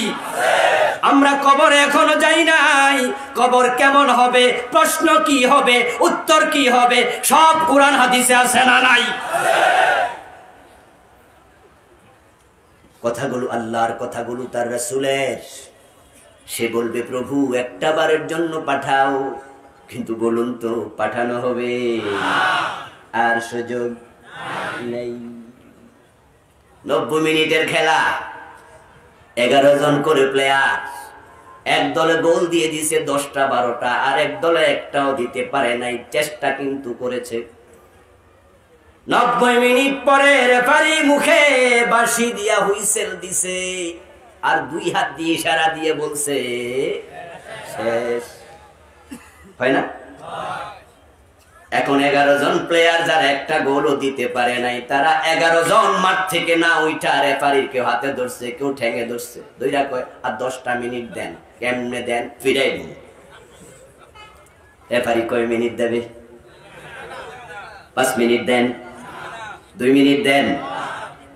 আমরা কবরে এখনো যাই নাই, কবর কেমন হবে, প্রশ্ন কি হবে, উত্তর কি হবে, সব কোরআন হাদিসে আছে না নাই? কথাগুলো আল্লাহর, কথাগুলো তার রাসূলের। সে বলবে, প্রভু একটা বারের জন্য পাঠাও, কিন্তু বলুন তো পাঠানো হবে? আর সুযোগ নেই। 90 মিনিটের খেলা, 11 জন করে প্লেয়ার, এক দলে গোল দিয়ে দিছে 10টা 12টা, আর এক দলে একটাও দিতে পারে নাই, চেষ্টা কিন্তু করেছে। 90 মিনিট পরে রেফারি মুখে বাঁশি দিয়া হুইসেল দিছে, আর 2 হাত দিয়ে ইশারা দিয়ে বলছে শেষ। হয় না? এখন 11 জন প্লেয়ার যারা একটা গোলও দিতে পারে নাই, তারা 11 জন মাঠ থেকে না ওইটা রেফারির কেউ হাতে ধরছে, কেউ ঠেঙে ধরছে, দুইটা কয় আর 10টা মিনিট দেন। কেমনে দেন? ফিরাই দিন। রেফারি কয় মিনিট দেবে? 5 মিনিট দেন, 2 মিনিট দেন।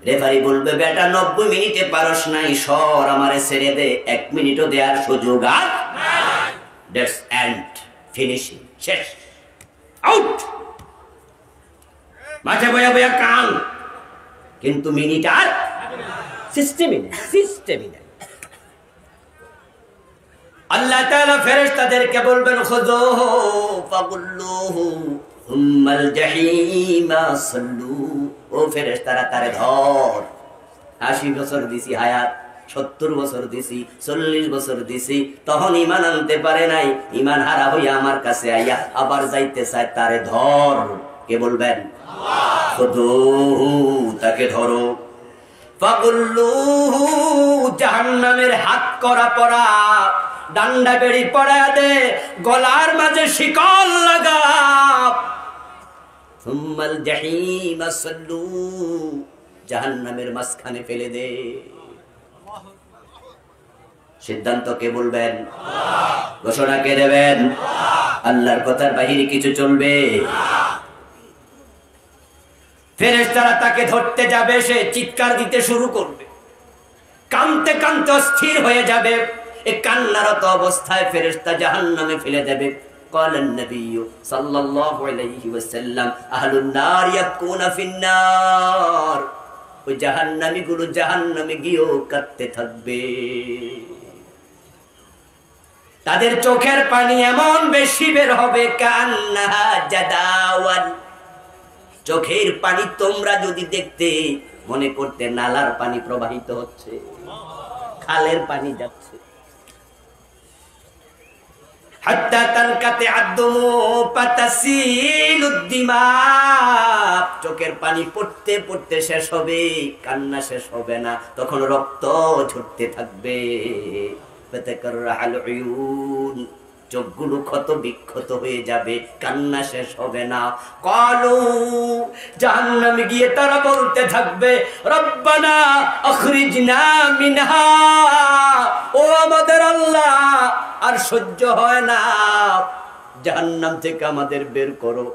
রেফারি বলবে বেটা 90 মিনিটে পারস নাই, সর আমারে ছেড়ে দে, 1 মিনিটও দেওয়ার সুযোগ আর নাই। দ্যাটস এন্ড, ফিনিশিং, শেষ, আউট। মাঠে বয়া বয়া কান, কিন্তু মিনিট আর সিস্টেমই নেই, সিস্টেমই নেই। আল্লাহ তাআলা ফেরেশতাদেরকে বলবেন খুযুহু ফাগুল্লুহু সুম্মাল জাহিমা সাল্লু। ও ফেরেশতারা তারে ধর। 80 বছর দিছি হায়াত, 70 বছর দিছি, 40 বছর দিছি, তখন ঈমান আনতে পারে নাই, ঈমান হারা হইয়া আমার কাছে আইয়া আবার যাইতে চায়, তারে ধর। কে বলবেন? আল্লাহ। খুযুহু, তাকে ধরো। ফাগুল্লুহু, জাহান্নামের হাত করা পরা, ডান্ডা বেড়ি পড়া দে, গলার মাঝে শিকল লাগা। সুম্মাল জাহিমা সাল্লু, জাহান্নামের মাঝখানে ফেলে দে। সিদ্ধান্ত কে বলবেন? আল্লাহ। ঘোষণা কে দেবেন? আল্লাহ। আল্লাহর কথার বাহিরে কিছু চলবে? ফেরেশতারা তাকে ধরতে যাবে, সে চিৎকার দিতে শুরু করবে, কাঁদতে কাঁদতে অস্থির হয়ে যাবে। এই কান্নারত অবস্থায় ফেরেশতা জাহান্নামে ফেলে দেবে। ক্বালান নবিয়্যু সাল্লাল্লাহু আলাইহি ওয়াসাল্লাম আহলুন নার ইয়াকুনা ফিন নার, ওই জাহান্নামীগুলো জাহান্নামে গিয়েও কাঁদতে থাকবে। তাদের চোখের পানি এমন বেশি বের হবে, কান্নাহা জাদাওয়ান, চোখের পানি তোমরা যদি দেখতে মনে করতে নালার পানি প্রবাহিত হচ্ছে, খালের পানি যাচ্ছে। হাত্তা তানকাতে আদমু পাতাসিলুদ দিমা, চোখের পানি পড়তে পড়তে শেষ হবে, কান্না শেষ হবে না, তখন রক্ত ঝরতে থাকবে। ফাতাকাররাহাল উয়ুন, চোখগুলো ক্ষত বিক্ষত হয়ে যাবে, কান্না শেষ হবে না। ক্বালু, জাহান্নামে গিয়ে তারা বলতে থাকবে রব্বানা আখরিজনা মিনহা, ও আমাদের আল্লাহ, আর সহ্য হয় না, জাহান্নাম থেকে আমাদের বের করো,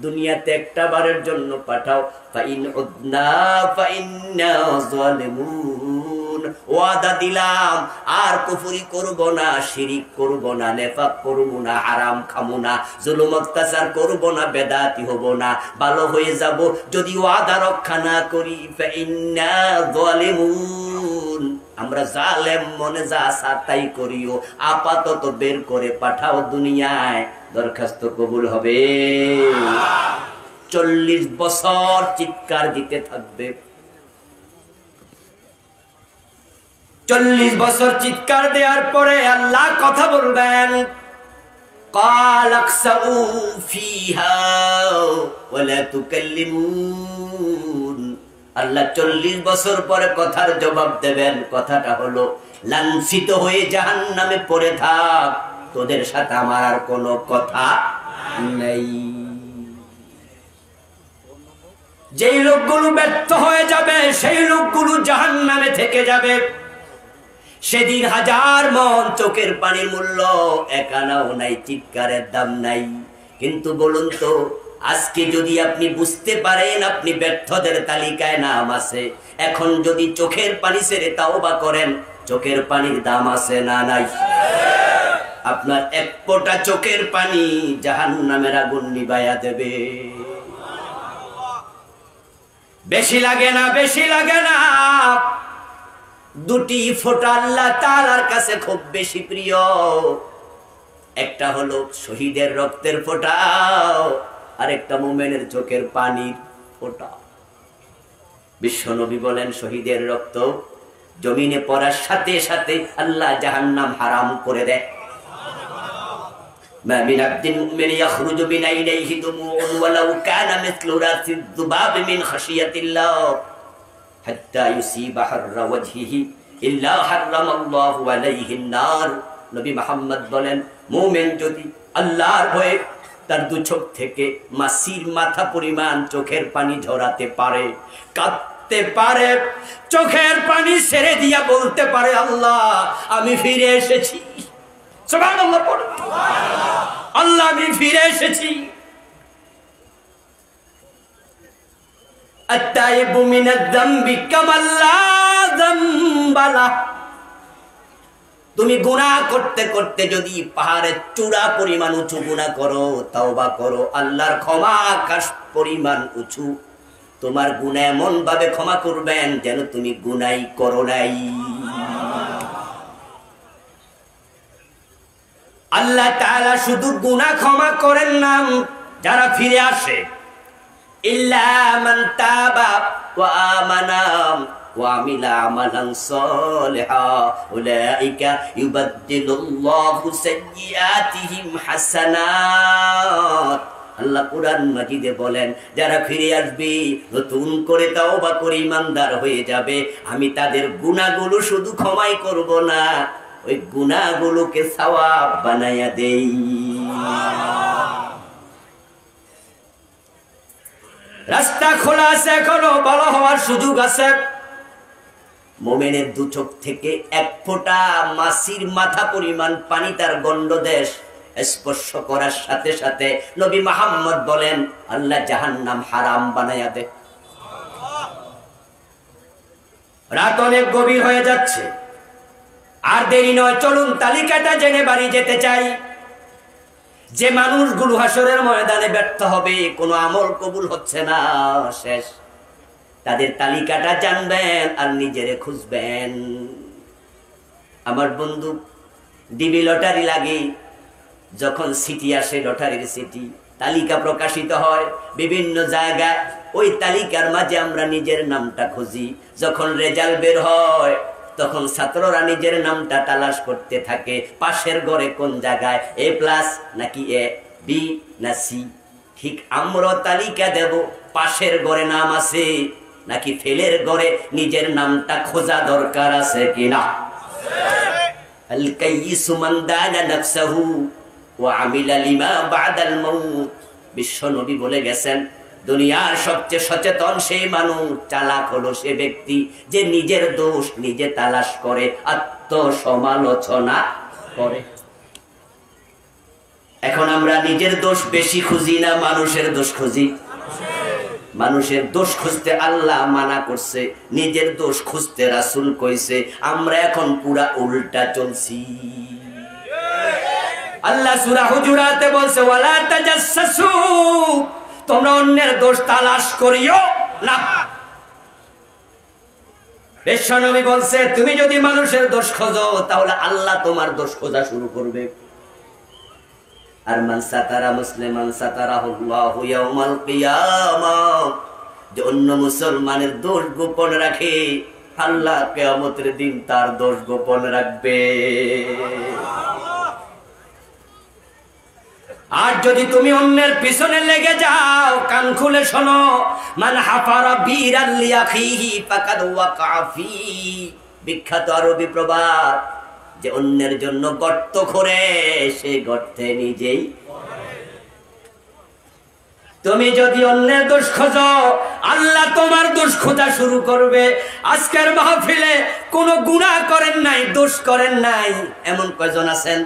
দুনিয়াতে একটা বারের জন্য পাঠাও। ফাইন উদনা ফাইন্না যালিমুন, ওয়াদা দিলাম আর কুফরি করব না, শিরিক করব না, নেফাক করব না, হারাম খাবো না, জুলুম অত্যাচার করব না, বেদাতি হব না, ভালো হয়ে যাব। যদি ওয়াদা রক্ষা না করি ফাইন্না যালিমুন, আমরা জালেম মনে যা সাতাই করিও, আপাতত বের করে পাঠাও দুনিয়ায়, দরখাস্ত কবুল হবে। 40 বছর চিৎকার দিতে থাকবে। 40 বছর চিৎকার দেওয়ার পরে আল্লাহ কথা বলবেন, قال اخسئوا فيها ولا تكلمون। আল্লাহ 40 বছর পরে কথার জবাব দেবেন। কথাটা হলো, লাঞ্ছিত হয়ে জাহান্নামে পড়ে থাক, তোদের সাথে আমার আর কোনো কথা নেই। যেই লোকগুলো ব্যর্থ হয়ে যাবে, সেই লোকগুলো জাহান্নামে থেকে যাবে। সেদিন 1000 মন চোখের পানির মূল্য 1 আনাও নাই, চিৎকারের দাম নাই। কিন্তু বলুন তো, আজকে যদি আপনি বুঝতে পারেন আপনি ব্যর্থদের তালিকায় নাম আছে, এখন যদি চোখের পানি ছেড়ে তাওবা করেন, চোখের পানির দাম আছে না নাই? আপনার এক ফোঁটা চোখের পানি জাহান্নামের আগুন নিভাইয়া দেবে। বেশি লাগে না, বেশি লাগে না, 2টি ফোঁটা আল্লাহ তাআলার কাছে খুব বেশি প্রিয়। একটা হলো শহীদের রক্তের ফোঁটা, আর একটা মুমিনের চোখের পানির ফোঁটা। বিশ্বনবী বলেন শহীদের রক্ত জমিনে পড়ার সাথে সাথে আল্লাহ জাহান্নাম হারাম করে দেয়। ما من عبد مؤمن يخرج من عينيه دموع ولو كان مثل راس الذباب من خشية الله حتى يصيب حر وجهه إلا حرم الله عليه النار। নবী মুহাম্মদ বলেন, মুমিন যদি আল্লাহর ভয়ে তার দু চোখ থেকে মাছির মাথা পরিমাণ চোখের পানি ঝরাতে পারে, কাঁদতে পারে, চোখের পানি ছেড়ে দিয়া বলতে পারে, আল্লাহ আমি ফিরে এসেছি, সুবহানাল্লাহ পড়ো, আল্লাহ আমি ফিরে এসেছি। আত-তাইবু মিনায-যামবি কামান লা যামবা লাহ। তুমি গুনাহ করতে করতে যদি পাহাড়ের চূড়া পরিমাণ উঁচু গুনাহ করো, তওবা করো, আল্লাহর ক্ষমা আকাশ পরিমাণ উঁচু। তোমার গুনাহ এমন ভাবে ক্ষমা করবেন যেন তুমি গুনাহই করো নাই। আল্লাহ তাআলা শুধু গুনাহ ক্ষমা করেন না, যারা ফিরে আসে, ইল্লা মান তাবা ওয়া আমানা ওয়া আমিলা আমালান সালিহা উলাইকা ইউবাদদিলুল্লাহু সাইয়্যাতিহিম হাসানাত। আল্লাহ কুরআন মাজিদে বলেন, যারা ফিরে আসবে, নতুন করে তওবা করে ইমানদার হয়ে যাবে, আমি তাদের গুনাহগুলো শুধু ক্ষমাই করব না, ওই গুনাহগুলোকে সওয়াব বানায়া দেই। রাস্তা খোলা আছে, এখনো ভালো হওয়ার সুযোগ আছে। মুমিনের দু চোখ থেকে এক ফোঁটা মাছির মাথা পরিমাণ পানি তার গণ্ডদেশ স্পর্শ করার সাথে সাথে নবী মুহাম্মদ বলেন, আল্লাহ জাহান্নাম হারাম বানায়া দেয়। রাত অনেক গভীর হয়ে যাচ্ছে, আর দেরি নয়, চলুন তালিকাটা জেনে বাড়ি যেতে চাই। যে মানুষগুলো হাসরের ময়দানে ব্যর্থ হবে, কোনো আমল কবুল হচ্ছে না, শেষ, তাদের তালিকাটা জানবেন আর নিজেরে খুঁজবেন। আমার বন্ধু, ডিবি লটারি লাগে, যখন সিটি আসে, লটারির সিটি, তালিকা প্রকাশিত হয় বিভিন্ন জায়গায়, ওই তালিকার মাঝে আমরা নিজের নামটা খুঁজি। যখন রেজাল্ট বের হয়, তখন ছাত্ররা নিজের নামটা তালাশ করতে থাকে, পাশের ঘরে কোন জায়গায় A+ নাকি A, B না C। ঠিক আমরা তালিকা দেব, পাশের ঘরে নাম আছে নাকি ফেলের ঘরে নিজের নামটা খোঁজা দরকার আছে কিনা। আল কাইয়িসু মান দানা নাফসাহু ওয়া আমিলা লিমা বাদাল মাউত। বিশ্ব নবী বলে গেছেন, দুনিয়ার সবচেয়ে সচেতন সেই মানুষ, চালাক হলো সে ব্যক্তি যে নিজের দোষ নিজে তালাশ করে, আত্মসমালোচনা করে। এখন আমরা নিজের দোষ বেশি খুঁজি না মানুষের দোষ খুঁজি? মানুষের দোষ খুঁজতে আল্লাহ মানা করছে, নিজের দোষ খুঁজতে রাসূল কইছে। আমরা এখন পুরা উল্টা চলছি। আল্লাহ সূরা হুজুরাতে বলছে, ওয়ালা তাজাসসু, তোমরা অন্যের দোষ তালাশ করিও না। বিশ্বনবী বলছে, তুমি যদি মানুষের দোষ খোঁজো, তাহলে আল্লাহ তোমার দোষ খোঁজা শুরু করবে। আর মান সাতারা মুসলিমান সাতারাহুল্লাহু ইয়াউমাল কিয়ামাহ, যে অন্য মুসলমানের দোষ গোপন রাখে, আল্লাহ কিয়ামতের দিন তার দোষ গোপন রাখবে। আর যদি তুমি অন্যের পিছনে লেগে যাও, কান খুলে শোনো, মান হাফারা বীরাল লিআখিহি ফাকাদ ওয়াকা ফি। বিখ্যাত আরবি প্রবাদ, যে অন্যের জন্য গর্ত খোঁড়ে, সে গর্তে নিজেই। তুমি যদি অন্যের দোষ খোঁজো, আল্লাহ তোমার দোষ খোঁজা শুরু করবে। আজকের মাহফিলে কোনো গুনাহ করেন নাই, দোষ করেন নাই, এমন কয়জন আছেন?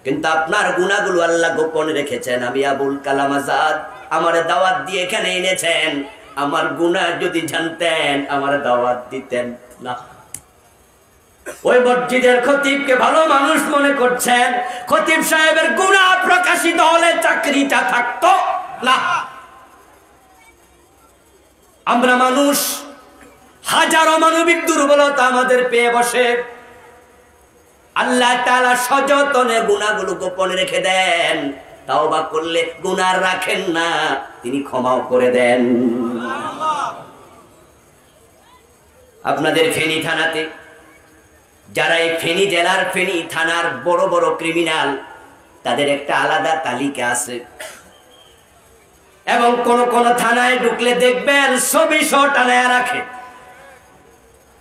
কিন্তু আপনার গুনাহগুলো আল্লাহ গোপন রেখেছেন। আমি আবুল কালাম আজাদ, আমার দাওয়াত দিয়ে এখানে এনেছেন, আমার গুনাহ যদি জানতেন আমার দাওয়াত দিতেন না। ওই মসজিদের খতিবকে ভালো মানুষ মনে করছেন, খতিব সাহেবের গুনাহ প্রকাশিত হলে চাকরিটা থাকতো না। আমরা মানুষ, হাজারো মানবিক দুর্বলতা আমাদের পেয়ে বসে। আল্লাহ তাআলা সযত্নে গুনাহগুলো গোপন রেখে দেন, তাওবা করলে গুনাহ রাখেন না, তিনি ক্ষমাও করে দেন। আপনাদের ফেনী থানাতে যারা এই ফেনী জেলার ফেনী থানার বড় বড় ক্রিমিনাল, তাদের একটা আলাদা তালিকা আছে। এবং কোন কোন থানায় ঢুকলে দেখবেন ২৪০০ টানায় রাখে।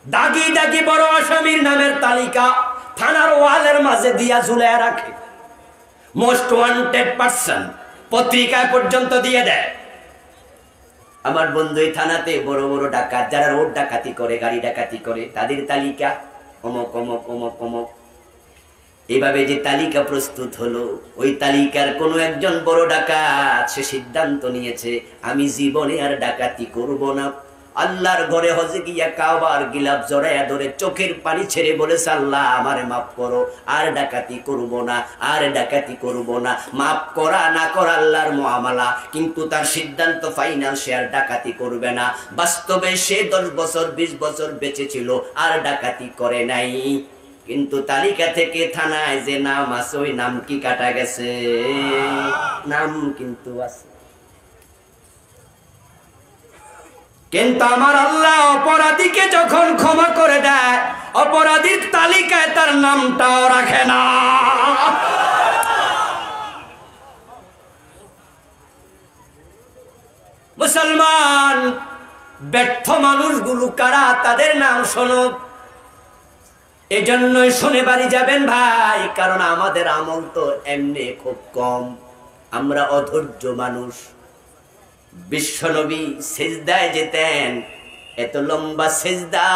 দাগি দাগি বড় আসামির নামের তালিকা থানার ওয়ালের মাঝে দিয়া ঝুলায় রাখে। মোস্ট ওয়ান্টেড পারসন পত্রিকায় পর্যন্ত দিয়ে দেয়। আমার বন্ধু এই থানাতে বড় বড় ডাকাত, যারা রোড ডাকাতি করে, গাড়ি ডাকাতি করে, তাদের তালিকা অমক অমক অমক অমক। এভাবে যে তালিকা প্রস্তুত হলো, ওই তালিকার কোনো একজন বড় ডাকাত সে সিদ্ধান্ত নিয়েছে, আমি জীবনে আর ডাকাতি করব না। আল্লাহর ঘরে হজে গিয়া কাবার গিলাফ জড়াইয়া ধরে চোখের পানি ছেড়ে বলেছে, আল্লাহ আমারে মাফ করো, আর ডাকাতি করব না, আর ডাকাতি করব না। মাফ করা না করা আল্লাহর মুআমালা, কিন্তু তার সিদ্ধান্ত ফাইনাল, সে আর ডাকাতি করবে না। বাস্তবে সে 10 বছর 20 বছর বেঁচে ছিল, আর ডাকাতি করে নাই। কিন্তু তালিকা থেকে থানায় যে নাম আছে, ওই নাম কি কাটা গেছে? নাম কিন্তু আছে। কিন্তু আমার আল্লাহ অপরাধীকে যখন ক্ষমা করে দেয়, অপরাধীর তালিকায় তার নামটাও রাখে না। মুসলমান ব্যর্থ মানুষগুলো কারা, তাদের নাম শোনো। এজন্যই শুনে বাড়ি যাবেন ভাই, কারণ আমাদের আমল তো এমনি খুব কম, আমরা অধৈর্য মানুষ। বিশ্বনবী সিজদায় যেতেন, এত লম্বা সিজদা,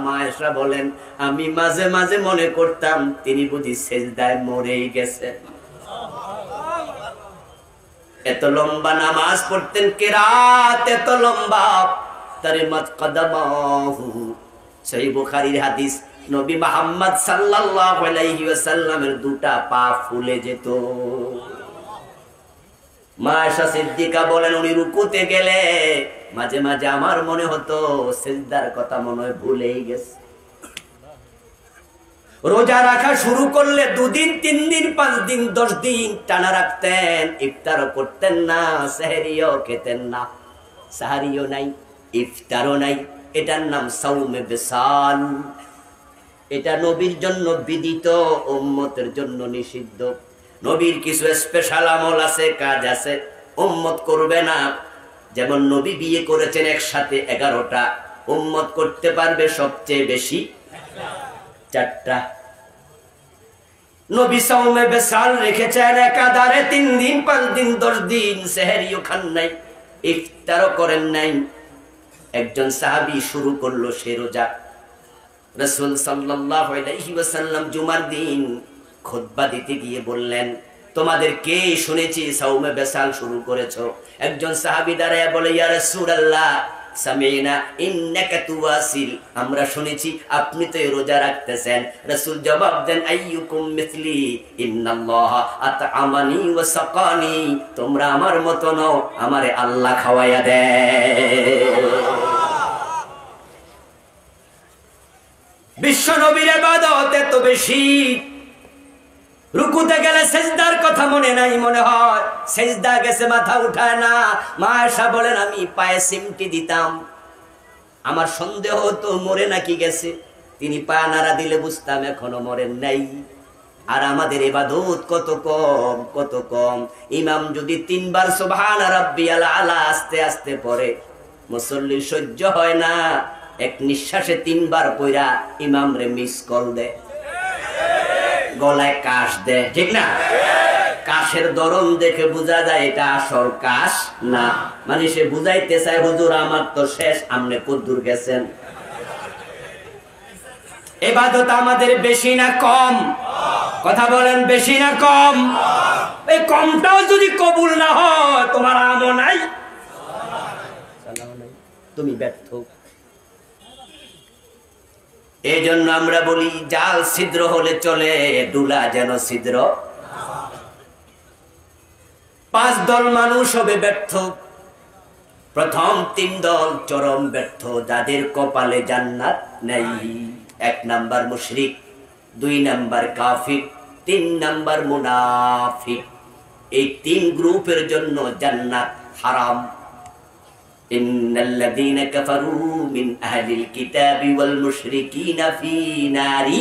মা আয়েশা বলেন আমি মাঝে মাঝে মনে করতাম তিনি বুঝি সিজদায় মরেই গেছেন। এত লম্বা নামাজ পড়তেন, কিরাত এত লম্বা, তারিমাত কদমাহু। সহিহ বুখারীর হাদিস, নবী মুহাম্মদ সাল্লাল্লাহু আলাইহি ওয়াসাল্লামের দুটা পা ফুলে যেত। মা আয়েশা সিদ্দিকা বলেন, উনি রুকুতে গেলে মাঝে মাঝে আমার মনে হতো সিজদার কথা মনে হয় ভুলেই গেছে। রোজা রাখা শুরু করলে 2 দিন 3 দিন 5 দিন 10 দিন টানা রাখতেন, ইফতারও করতেন না, সেহরিও খেতেন না। সাহারিও নাই, ইফতারও নাই। এটার নাম সাওমে বিসাল। এটা নবীর জন্য বিদিত, উম্মতের জন্য নিষিদ্ধ। নবীর কিছু স্পেশাল আমল আছে, কাজ আছে, উম্মত করবে না। যেমন নবী বিয়ে করেছেন একসাথে 11টা, উম্মত করতে পারবে সবচেয়ে বেশি 4টা। নবী সাওমে বিসাল রেখেছেন একাধারে 3 দিন 5 দিন 10 দিন, সেহরিও খান নাই, ইফতারও করেন নাই। একজন সাহাবী শুরু করলো সে রোজা। রাসূল সাল্লাল্লাহু আলাইহি ওয়াসাল্লাম জুমার দিন খুতবা দিতে গিয়ে বললেন, তোমাদের কে শুনেছি সাওমে বিসাল শুরু করেছো? একজন সাহাবী দাঁড়ায় বলে, ইয়া রাসূলুল্লাহ সামিনা ইন্নাকা তুওয়াসিল, আমরা শুনেছি আপনি তো রোজা রাখতেছেন। রাসূল জবাব দেন, আইয়ুকুম মিসলি ইন্নাল্লাহা আত'আমানি ওয়া সাকানি, তোমরা আমার মত নও, আমারে আল্লাহ খাওয়ায়া দেয়। বিশ্ব নবীর ইবাদত এত বেশি, রুকুতে গেলে সেজদার কথা মনে নাই, মনে হয় সেজদা গেছে মাথা উঠায় না। মা আয়েশা বলেন, আমি পায়ে সিমটি দিতাম, আমার সন্দেহ হতো মরে নাকি গেছে। তিনি পা নাড়া দিলে বুঝতাম এখনো মরেন নাই। আর আমাদের ইবাদত কত কম, কত কম। ইমাম যদি 3 বার সুবহান রাব্বিয়াল আলা আস্তে আস্তে পড়ে, মুসল্লির সহ্য হয় না, এক নিঃশ্বাসে 3 বার পড়া ইমাম রে মিস কল দেয়, গলায় কাশ দেয়, ঠিক না? কাশের ধরন দেখে বোঝা যায় এটা আসল কাশ না। মানে সে বুঝাইতে চায়, হুজুর আমার তো শেষ, আপনি কদ্দুর গেছেন। ইবাদত আমাদের বেশি না কম? কথা বলেন, বেশি না কম? এই কমটাও যদি কবুল না হয়, তোমার আমল নাই, তুমি ব্যর্থ। এই জন্য আমরা বলি, জাল ছিদ্র হলে চলে, ডুলা যেন ছিদ্র। 5 দল মানুষ হবে ব্যর্থ। প্রথম 3 দল চরম ব্যর্থ, যাদের কপালে জান্নাত নাই। 1 নাম্বার মুশরিক, 2 নাম্বার কাফির, 3 নাম্বার মুনাফিক। এই 3 গ্রুপের জন্য জান্নাত হারাম। ইন্নাল্লাযীনা কাফারু মিন আহলিল কিতাবি ওয়াল মুশরিকিনা ফী নারি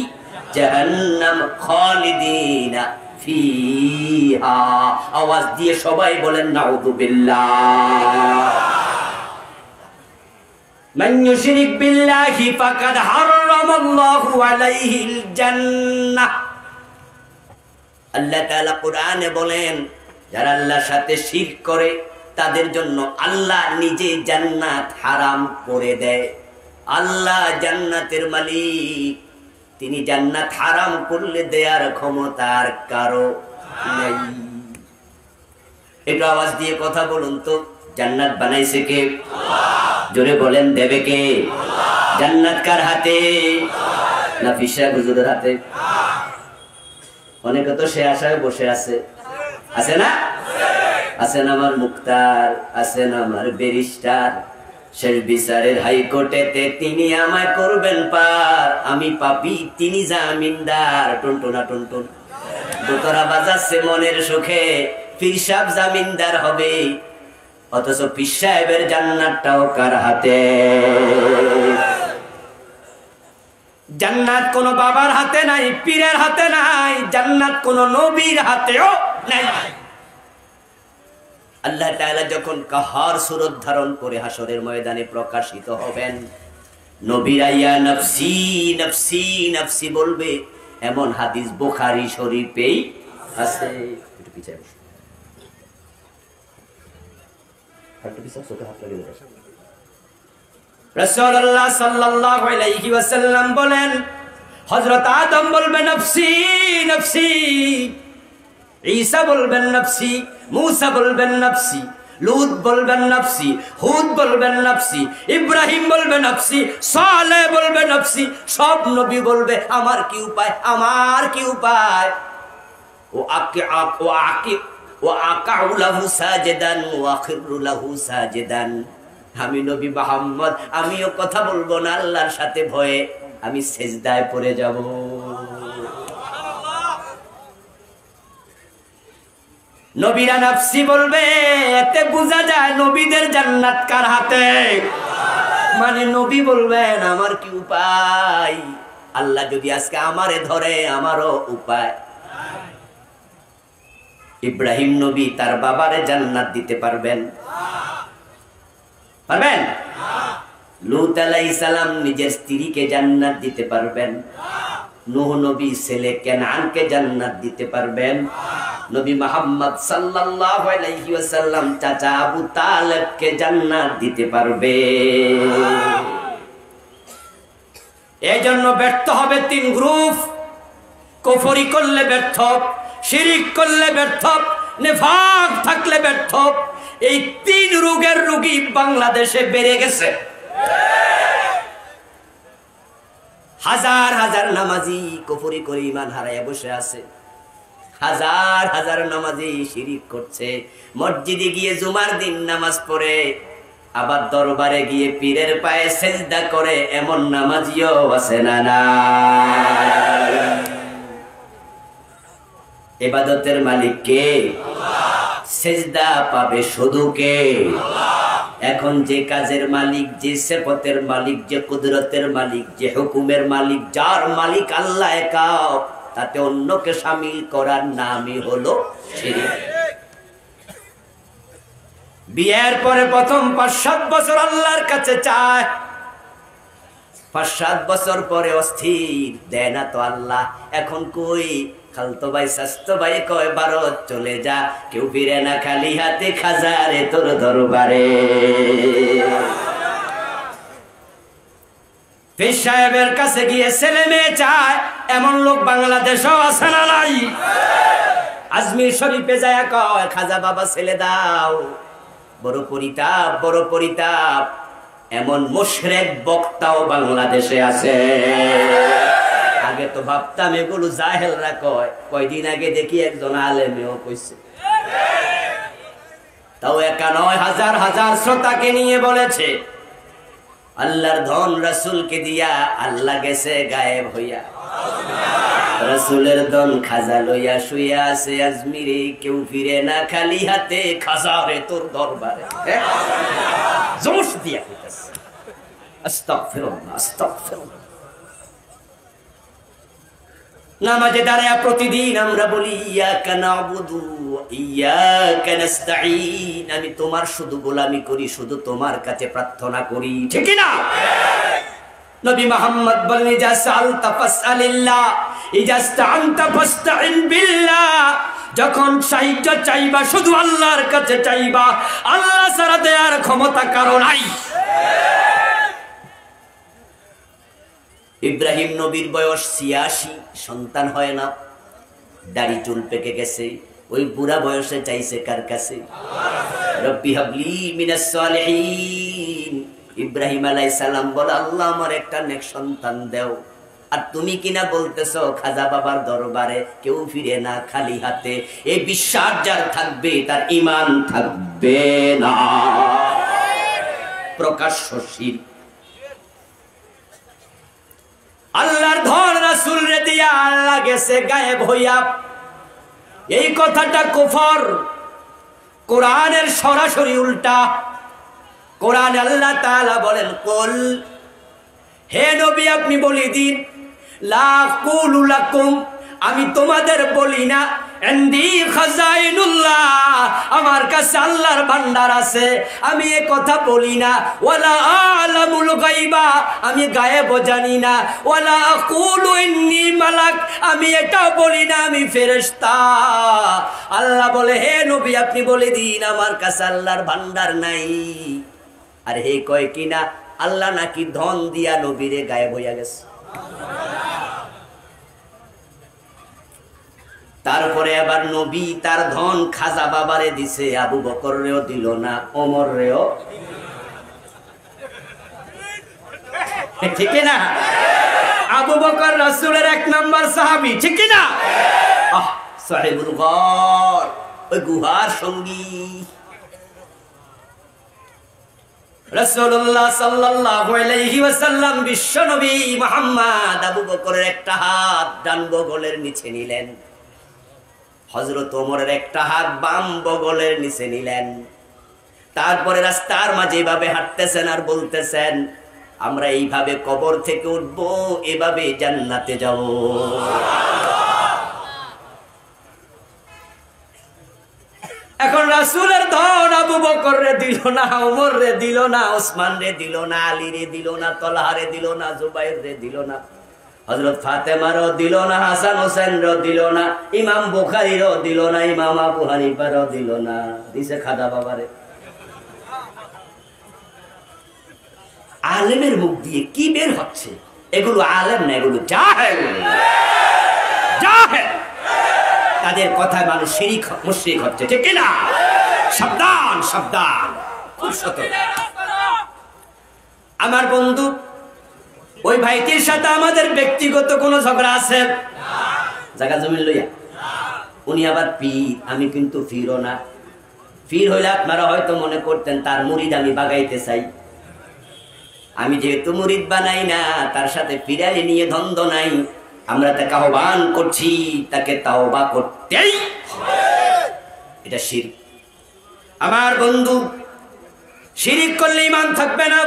জাহান্নাম খালিদিনা ফিহা। আওয়াজ দিয়ে সবাই বলেন নাউযুবিল্লাহ। মান ইউশরিক বিল্লাহি ফাকাদ হারামাল্লাহু আলাইহিল জান্নাহ। আল্লাহ তাআলা কোরআনে বলেন, যারা আল্লাহর সাথে শিরক করে তাদের জন্য আল্লাহ নিজে জান্নাত হারাম করে দেয়। আল্লাহ জান্নাতের মালিক, তিনি জান্নাত হারাম করলে দেয়ার ক্ষমতার কারো নেই। একটু আওয়াজ দিয়ে কথা বলুন তো, জান্নাত বানাইছে কে? জোরে বলেন, দেবে কে? জান্নাত কার হাতে? না ফিসা হুজুরের হাতে? অনেকে তো সে আশায় বসে আছে, আছে না? আছেন আমার মুক্তার, আছেন আমার ব্যারিস্টার, শেষ বিচারের হাইকোর্টেতে তিনি আমায় করবেন পার, আমি পাপী তিনি জামিনদার। টুনটুনা টুনটুন দোতরা বাজাচ্ছে মনের সুখে, পীর সাহেব জামিনদার হবে, অথচ পীর সাহেবের জান্নাতটাও কার হাতে? জান্নাত কোন বাবার হাতে নাই, পীরের হাতে নাই, জান্নাত কোন নবীর হাতেও নাই। আল্লাহ তাআলা যখন কাহার সুরত ধারণ করে হাসরের ময়দানে প্রকাশিত হবেন, নবীরা ইয়া নফসি নফসি নফসি বলবে, এমন হাদিস বুখারী শরীফেই আছে। একটু পিছনে বসো, একটু পিছনে সোতে হাত লাগিয়ে দাও। রাসূলুল্লাহ সাল্লাল্লাহু আলাইহি ওয়াসাল্লাম বলেন, হযরত আদম বলবে নফসি নফসি, ঈসা বলবেন নফসি, মুসা বলবেন নফসি, লূত বলবেন নফসি, হুদ বলবেন নফসি, ইব্রাহিম বলবে নফসি, সালেহ বলবে নফসি। সব নবী বলবে আমার কি উপায়, আমার কি উপায়। ও আকাউ লাহু সাজিদান ওয়া খিরু লাহু সাজিদান। আমি নবী মুহাম্মদ, আমিও কথা বলবো না আল্লাহর সাথে ভয়ে, আমি সিজদায় পড়ে যাব। নবীরা নফসি বলবে, এতে বোঝা যায় নবীদের জান্নাত কার হাতে। মানে নবী বলবেন আমার কি উপায়, আল্লাহ যদি আজকে আমারে ধরে আমারও উপায়। ইব্রাহিম নবী তার বাবারে জান্নাত দিতে পারবেন? পারবেন? লূত আলাইহিস সালাম নিজের স্ত্রীকে জান্নাত দিতে পারবেন? নূহ নবী ছেলে কেনানকে জান্নাত দিতে পারবেন? নবী মুহাম্মদ সাল্লাল্লাহু আলাইহি ওয়াসাল্লাম চাচা আবু তালেবকে জান্নাত দিতে পারবে? এজন্য ব্যর্থ হবে তিন গ্রুপ। কুফরি করলে ব্যর্থ, শিরিক করলে ব্যর্থ, নিফাক থাকলে ব্যর্থ। এই তিন রোগের রোগী বাংলাদেশে বেড়ে গেছে। হাজার হাজার নামাজি কুফরি করে ঈমান হারায়া বসে আছে, হাজার হাজার নামাজি শিরিক করছে। মসজিদে গিয়ে জুমার দিন নামাজ পড়ে, আবার দরবারে গিয়ে পীরের পায়ে সেজদা করে, এমন নামাজিও আছে না? না। ইবাদতের মালিক কে? সেজদা পাবে শুধু কে? এখন যে কাজের মালিক, যে সিফাতের মালিক, যে কুদরতের মালিক, যে হুকুমের মালিক, যার মালিক আল্লাহ একা, তাতে অন্যকে শামিল করার নামই হলো শিরক। বিয়ের পরে প্রথম ৫-৭ বছর আল্লাহর কাছে চায়, ৫-৭ বছর পরে অস্থির, দেয় না তো আল্লাহ। এখন কই খালতো ভাই শাস্তো ভাই কয় ভারত চলে যা, কেউ ফিরে না খালি হাতে, খাজারে তোর দরবারে। পীর সাহেবের কাছে গিয়ে ছেলে মেয়ে চায়, এমন লোক বাংলাদেশও আছে না নাই? আজমির শরীফে যায় কয় খাজা বাবা ছেলে দাও। বড় পরিতাপ, বড় পরিতাপ, এমন মুশরিক বক্তাও বাংলাদেশে আছে। আগে তো ভাবতাম এগুলো জাহেলরা কয়, কয়দিন আগে দেখি একজন আলেমেও কইছে। তাও একা নয়, হাজার হাজার শ্রোতাকে নিয়ে বলেছে, আল্লাহর ধন রাসূলকে দিয়া আল্লাহ গেছে গায়েব হইয়া। রাসূলের দন খাজা লইয়া শুইয়া আছে আজমিরে, কেউ ফিরে না খালি হাতে, খাজা রে তোর দরবারে জোশ দিয়া কইতাছে আস্তাগফিরুল্লাহ আস্তাগফিরুল্লাহ। নামাজে দাঁড়ায়া প্রতিদিন আমরা বলি ইয়াকা নাবুদু ইয়াকা নাস্তাঈন, আমি তোমার শুধু গোলামি করি, শুধু তোমার কাছে প্রার্থনা করি, ঠিক কি না? নবী মুহাম্মদ বলেন ইজা সালতা ফাসআলিল্লাহ ইজা ইসতাআনতা ফাসতাইন বিল্লাহ, যখন সাহায্য চাইবা শুধু আল্লাহর কাছে চাইবা, আল্লাহ ছাড়া দেয়ার ক্ষমতা কারো নাই। ইব্রাহিম নবীর বয়স ৮৬, সন্তান হয় না, দাড়ি চুল পেকে গেছে, ওই বুড়া বয়সে চাইছে কার কাছে? রব্বি হাবলি মিনাস সালিহিন। ইব্রাহিম আলাইহিস সালাম বলে আল্লাহ আমার একটা নেক সন্তান দাও, আর তুমি কিনা বলতেছো খাজা বাবার দরবারে কেউ ফিরে না খালি হাতে। এই বিশ্বাস যার থাকবে তার ঈমান থাকবে না। প্রকাশ্য শিরক। আল্লাহর ধন রাসূল রে দিয়া আল্লাহ গেছে গায়েব হইয়া, এই কথাটা কুফর। কোরআনের সরাসরি উল্টা। কোরআনে আল্লাহ তাআলা বলেন কুল, হে নবী আপনি বলে দিন, লা কুলু লাকুম, আমি তোমাদের বলি না, ইনদি খাজাইনুল্লাহ, আমার কাছে আল্লাহর ভান্ডার আছে, আমি এ কথা বলি না। ওয়ালা আলামুল গায়বা, আমি গায়েব জানি না। ওয়ালা আকুলু ইন্নী মালাক, আমি এটা বলি না আমি ফেরেশতা। আল্লাহ বলে হে নবী আপনি বলে দিন আমার কাছে আল্লাহর ভান্ডার নাই। আর হে কয় কিনা আল্লাহ নাকি ধন দিয়া নবীরে গায়েব হইয়া গেছে। তারপরে আবার নবী তার ধন খাজা বাবারে দিছে, আবু বকর রেও দিল না, ওমর রেও, ঠিক না? আবু বকর রাসূলের ১ নাম্বার সাহাবী, ঠিক না? সাহিবুল গার, ওই গুহার সঙ্গী। রাসূলুল্লাহ সাল্লাল্লাহু আলাইহি ওয়াসাল্লাম বিশ্ব নবী মুহাম্মদ আবু বকরের একটা হাত ডান বগলের নিচে নিলেন, হযরত ওমরের একটা হাত বাম বগলের নিচে নিলেন। তারপরে রাস্তার মাঝে এভাবে হাঁটতেছেন আর বলতেছেন আমরা এইভাবে কবর থেকে উঠবো, এভাবে জান্নাতে যাব। এখন রাসূলের ধন আবু বকর রে দিল না, ওমর রে দিল না, ওসমান রে দিল না, আলী রে দিল না, তলহা রে দিল না, জুবাইর রে দিল না, হযরত ফাতেমারও দিল না, হাসান হোসেনরও দিল না, ইমাম বুখারীরও দিল না, ইমাম আবু হানিফারও দিল না, দিছে খাজা বাবারে। আলেমের মুখ দিয়ে কি বের হচ্ছে? এগুলো আলেম না, এগুলো জাহেল। জাহেল, তাদের কথায় মানুষ শিরিক মুশরিক হচ্ছে, ঠিক কি না? সাবধান সাবধান, খুব সতর্ক। আমার বন্ধু, ওই ভাইটির সাথে আমাদের ব্যক্তিগত কোনো ঝগড়া আছে? জায়গা জমি লইয়া? উনি আবার পীর, আমি কিন্তু পীরও না। পীর হইলে আপনারা হয়তো মনে করতেন তার মুরিদ আমি বাগাইতে চাই। আমি যেহেতু মুরিদ বানাই না, তার সাথে পীরালি নিয়ে দ্বন্দ্ব নাই, আমরা তাকে আহ্বান করছি তাকে তাওবা করতেই। এটা শিরক। আমার বন্ধু, শিরক করলে ঈমান থাকবে না।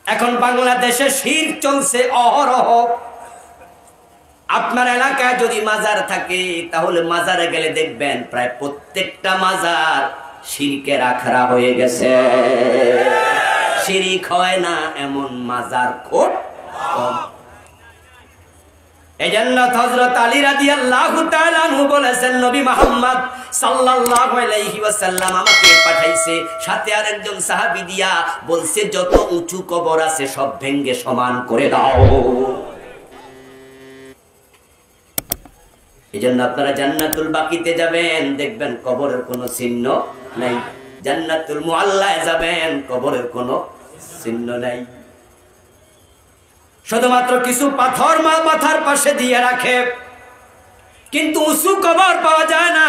এখন বাংলাদেশে শিরক চলছে অহরহ। আপনার এলাকায় যদি মাজার থাকে তাহলে মাজারে গেলে দেখবেন প্রায় প্রত্যেকটা মাজার শিরকের আখড়া হয়ে গেছে। শিরক হয় না এমন মাজার খুব কম। এজন্য হযরত আলী রাদিয়াল্লাহু তাআলা আনহু বলেছেন নবী মুহাম্মদ সাল্লাল্লাহু আলাইহি ওয়াসাল্লাম আমাকে পাঠাইছে, সাথে আরেকজন সাহাবী দিয়া বলছে যত উঁচু কবর আছে সব ভেঙে সমান করে দাও। এজন্য আপনারা জান্নাতুল বাকিতে যাবেন, দেখবেন কবরের কোনো চিহ্ন নাই। জান্নাতুল মুআল্লায় যাবেন, কবরের কোনো চিহ্ন নাই। শুধুমাত্র কিছু পাথর মাথার পাশে দিয়ে রাখে, কিন্তু উঁচু কবর পাওয়া যায় না।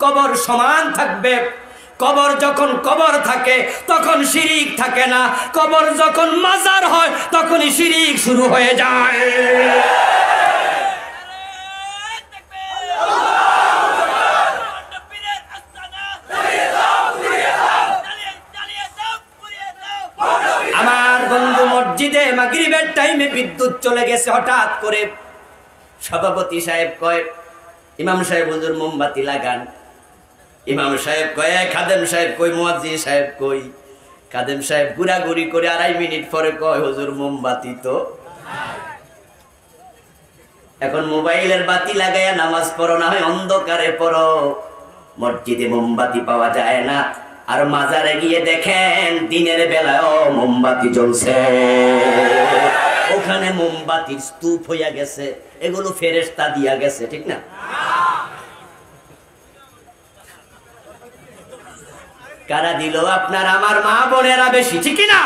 কবর সমান থাকবে। কবর যখন কবর থাকে তখন শিরিক থাকে না, কবর যখন মাজার হয় তখনই শিরিক শুরু হয়ে যায়। বিদ্যুৎ চলে গেছে হঠাৎ করে। সভাপতি সাহেব কয়, ইমাম সাহেব হুজুর মোমবাতি লাগান। ইমাম সাহেব কয়, খাদেম সাহেব কই, মুয়াজ্জিন সাহেব কই? খাদেম সাহেব ঘুরাঘুরি করে 2.5 মিনিট পরে কয়, হুজুর মোমবাতি তো। এখন মোবাইলের বাতি লাগাইয়া নামাজ পড়ো, না হয় অন্ধকারে পড়ো। মসজিদে মোমবাতি পাওয়া যায় না, আর মাজারে গিয়ে দেখেন দিনের বেলায়ও মোমবাতি জ্বলছে। ওখানে মোমবাতির স্তূপ হইয়া গেছে, এগুলো ফেরেশতা দিয়া গেছে, ঠিক না? কারা দিল? আপনার আমার মা বোনেরা বেশি, ঠিক না?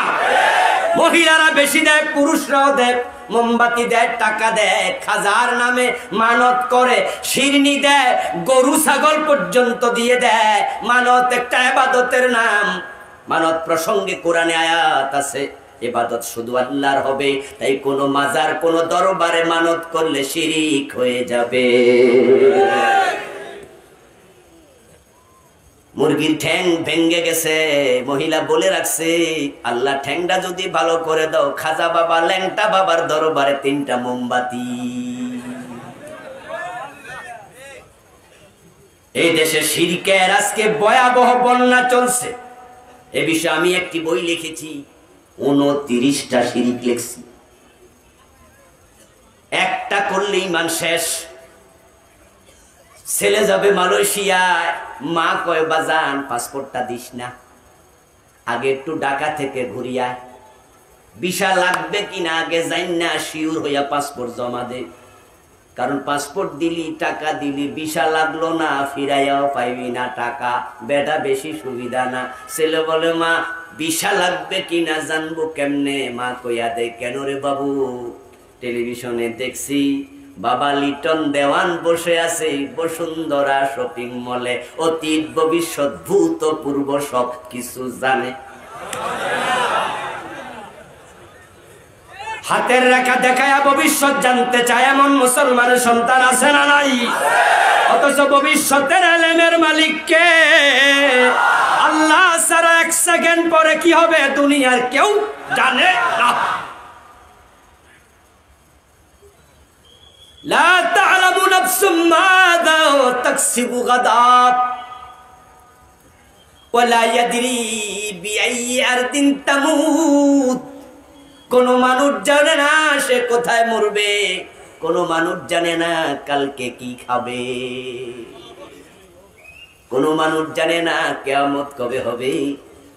মহিলারা বেশি দেয়, পুরুষরাও দেয়। মোমবাতি দেয়, টাকা দেয়, খাজার নামে মানত করে, শিরনি দেয়, গরু ছাগল পর্যন্ত দিয়ে দেয়। মানত একটা ইবাদতের নাম। মানত প্রসঙ্গে কোরআনে আয়াত আছে, ইবাদত শুধু আল্লাহর হবে। তাই কোন মাজার, কোন দরবারে মানত করলে শিরিক হয়ে যাবে। মুরগির ঠ্যাং ভেঙ্গে গেছে, মহিলা বলে রাখছে, আল্লাহ ঠ্যাংটা যদি ভালো করে দাও, খাজা বাবা ল্যাংটা বাবার দরবারে 3টা মোমবাতি। এই দেশে শিরকের আজকে ভয়াবহ বন্যা চলছে। এ বিষয়ে আমি একটি বই লিখেছি, 29টা শিরিক লিখছি। একটা করলে ঈমান শেষ। ছেলে যাবে মালয়েশিয়ায়, মা কয় বাজান পাসপোর্টটা দিস না, আগে একটু ঢাকা থেকে ঘুরিয়া। ভিসা লাগবে কিনা আগে যাই না শিওর হইয়া পাসপোর্ট জমা দে। কারণ পাসপোর্ট দিলি, টাকা দিলি, ভিসা লাগলো না, ফিরাইয়াও পাইবি না টাকা। বেটা বেশি সুবিধা না। ছেলে বলে, মা ভিসা লাগবে কিনা জানবো কেমনে? মা কইয়া দে, কেন রে বাবু? টেলিভিশনে দেখছি বাবা লিটন দেওয়ান বসে আছে বসুন্ধরা শপিং মলে, অতীত ভবিষ্যৎ ভূতপূর্ব সব কিছু জানে। হাতের রেখা দেখায়া ভবিষ্যৎ জানতে চায় এমন মুসলমানের সন্তান আছে না নাই? অথচ ভবিষ্যতের এলেমের মালিক কে? আল্লাহ ছাড়া 1 সেকেন্ড পরে কি হবে দুনিয়ার কেউ জানে না। লা তা'লামু নাফসুম মাযা তাকসিবু গাদা ওয়া লা ইয়াদরি বিআইয়ি আরদিন তামুত। কোন মানুষ জানে না সে কোথায় মরবে, কোন মানুষ জানে না কালকে কি খাবে, কোন মানুষ জানে না কিয়ামত কবে হবে,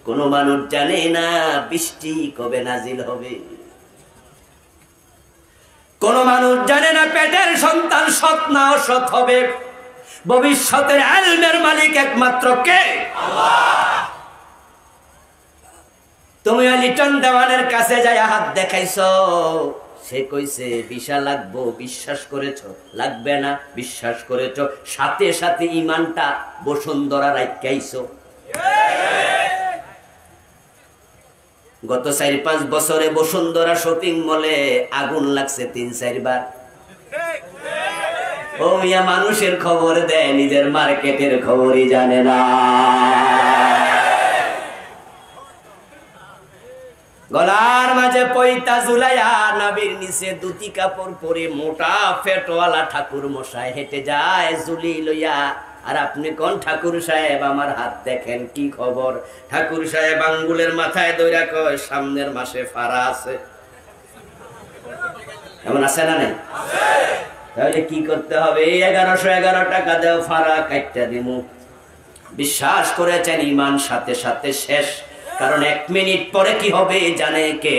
কোন মানুষ জানে না বৃষ্টি কবে নাজিল হবে, কোন মানুষ জানে না পেটের সন্তান সৎ না অসৎ হবে। ভবিষ্যতের ইলমের মালিক একমাত্র কে? আল্লাহ। তুমি লিটন দেওয়ানের কাছে যাই হাত দেখাইছো, সে কইছে ভিসা লাগবো, বিশ্বাস করেছো? লাগবে না, বিশ্বাস করেছো? সাথে সাথে ঈমানটা বসুন্ধরা রাখাইছো। গত 4-5 বছরে বসুন্ধরা শপিং মলে আগুন লাগছে 3-4 বার। ও মিয়া, মানুষের খবর দেয়, নিজের মার্কেটের খবরই জানে না। গলার মাঝে পয়তা ঝুলাইয়া নাবির নিচে দুটি কাপড় পরে মোটা ফেটওয়ালা ঠাকুর মশাই হেঁটে যায় ঝুলি লইয়া। আর আপনি কোন ঠাকুর সাহেব, আমার হাত দেখেন কি খবর? ঠাকুর সাহেব আঙ্গুলের মাথায় দইরা কয়, সামনের মাসে ফাড়া আছে। এমন আছে না নাই? তাহলে কি করতে হবে? 1111 টাকা দেও, ফাড়া কাটতে দিমু। বিশ্বাস করেছেন, ঈমান সাথে সাথে শেষ। কারণ 1 মিনিট পরে কি হবে জানে কে?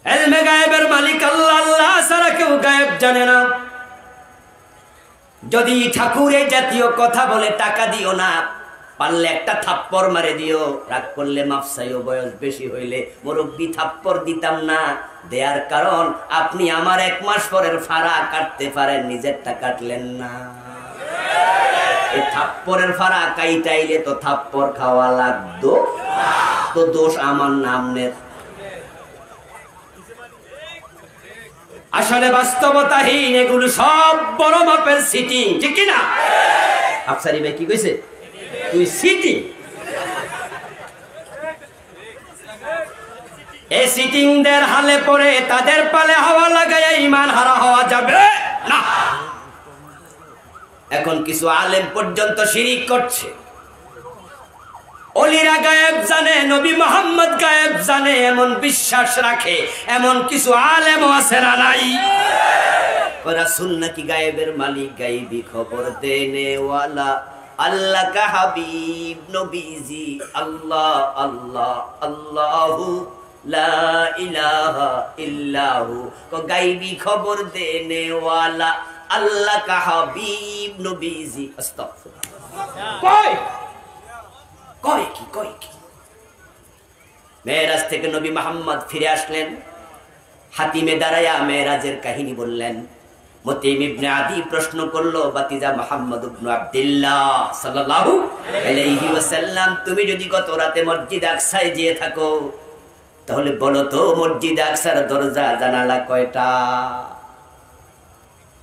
ইলমে গায়েবের মালিক আল্লাহ, আল্লাহ ছাড়া কেউ গায়েব জানে না। যদি ঠাকুর এই জাতীয় কথা বলে টাকা দিও না, পারলে একটা থাপ্পড় মারে দিও। রাগ করলে মাফ চাইও, বয়স বেশি হইলে মুরব্বি থাপ্পড় দিতাম না। দেয়ার কারণ আপনি আমার 1 মাস পরের ফাড়া কাটতে পারেন, নিজেরটা কাটলেন না। এই থাপ্পড়ের ফাড়া কাইটাইলে তো থাপ্পড় খাওয়া লাগতো, তো দোষ আমার নামের। আসলে বাস্তবতাহীন এগুলো সব বড় মাপের সিটিং, ঠিক কিনা? আফসারি ভাই কি কইছে? তুই সিটিং। এই সিটিংদের হালে পড়ে তাদের পালে হাওয়া লাগায় ঈমান হারা হওয়া যাবে না। এখন কিছু আলেম পর্যন্ত শিরিক করছে। ওলিরা গায়েব জানে, নবী মুহাম্মদ গায়েব জানে, এমন বিশ্বাস রাখে। এমন কিছু আলেমও আছে না নাই? রাসূল নাকি গায়েবের মালিক, গায়েবী খবর দেনে ওয়ালা, আল্লাহ কা হাবিব নবীজি আল্লাহ আল্লাহ আল্লাহু লা ইলাহা ইল্লাহু। গায়েবী খবর দেনে ওয়ালা আল্লাহ কা হাবিব নবীজি। আস্তাগফিরুল্লাহ। কয় কি মেরাজ থেকে নবী মুহাম্মদ ফিরে আসলেন, হাতিমে দাঁড়ায়া মেরাজের কাহিনী বললেন। মুতিম ইবনে আদি প্রশ্ন করলো, বাতিজা মুহাম্মদ ইবনে আব্দুল্লাহ সাল্লাল্লাহু আলাইহি ওয়াসাল্লাম, তুমি যদি গত রাতে মসজিদ আকসায় গিয়ে থাকো তাহলে বলো তো মসজিদ আকসার দরজা জানালা কয়টা?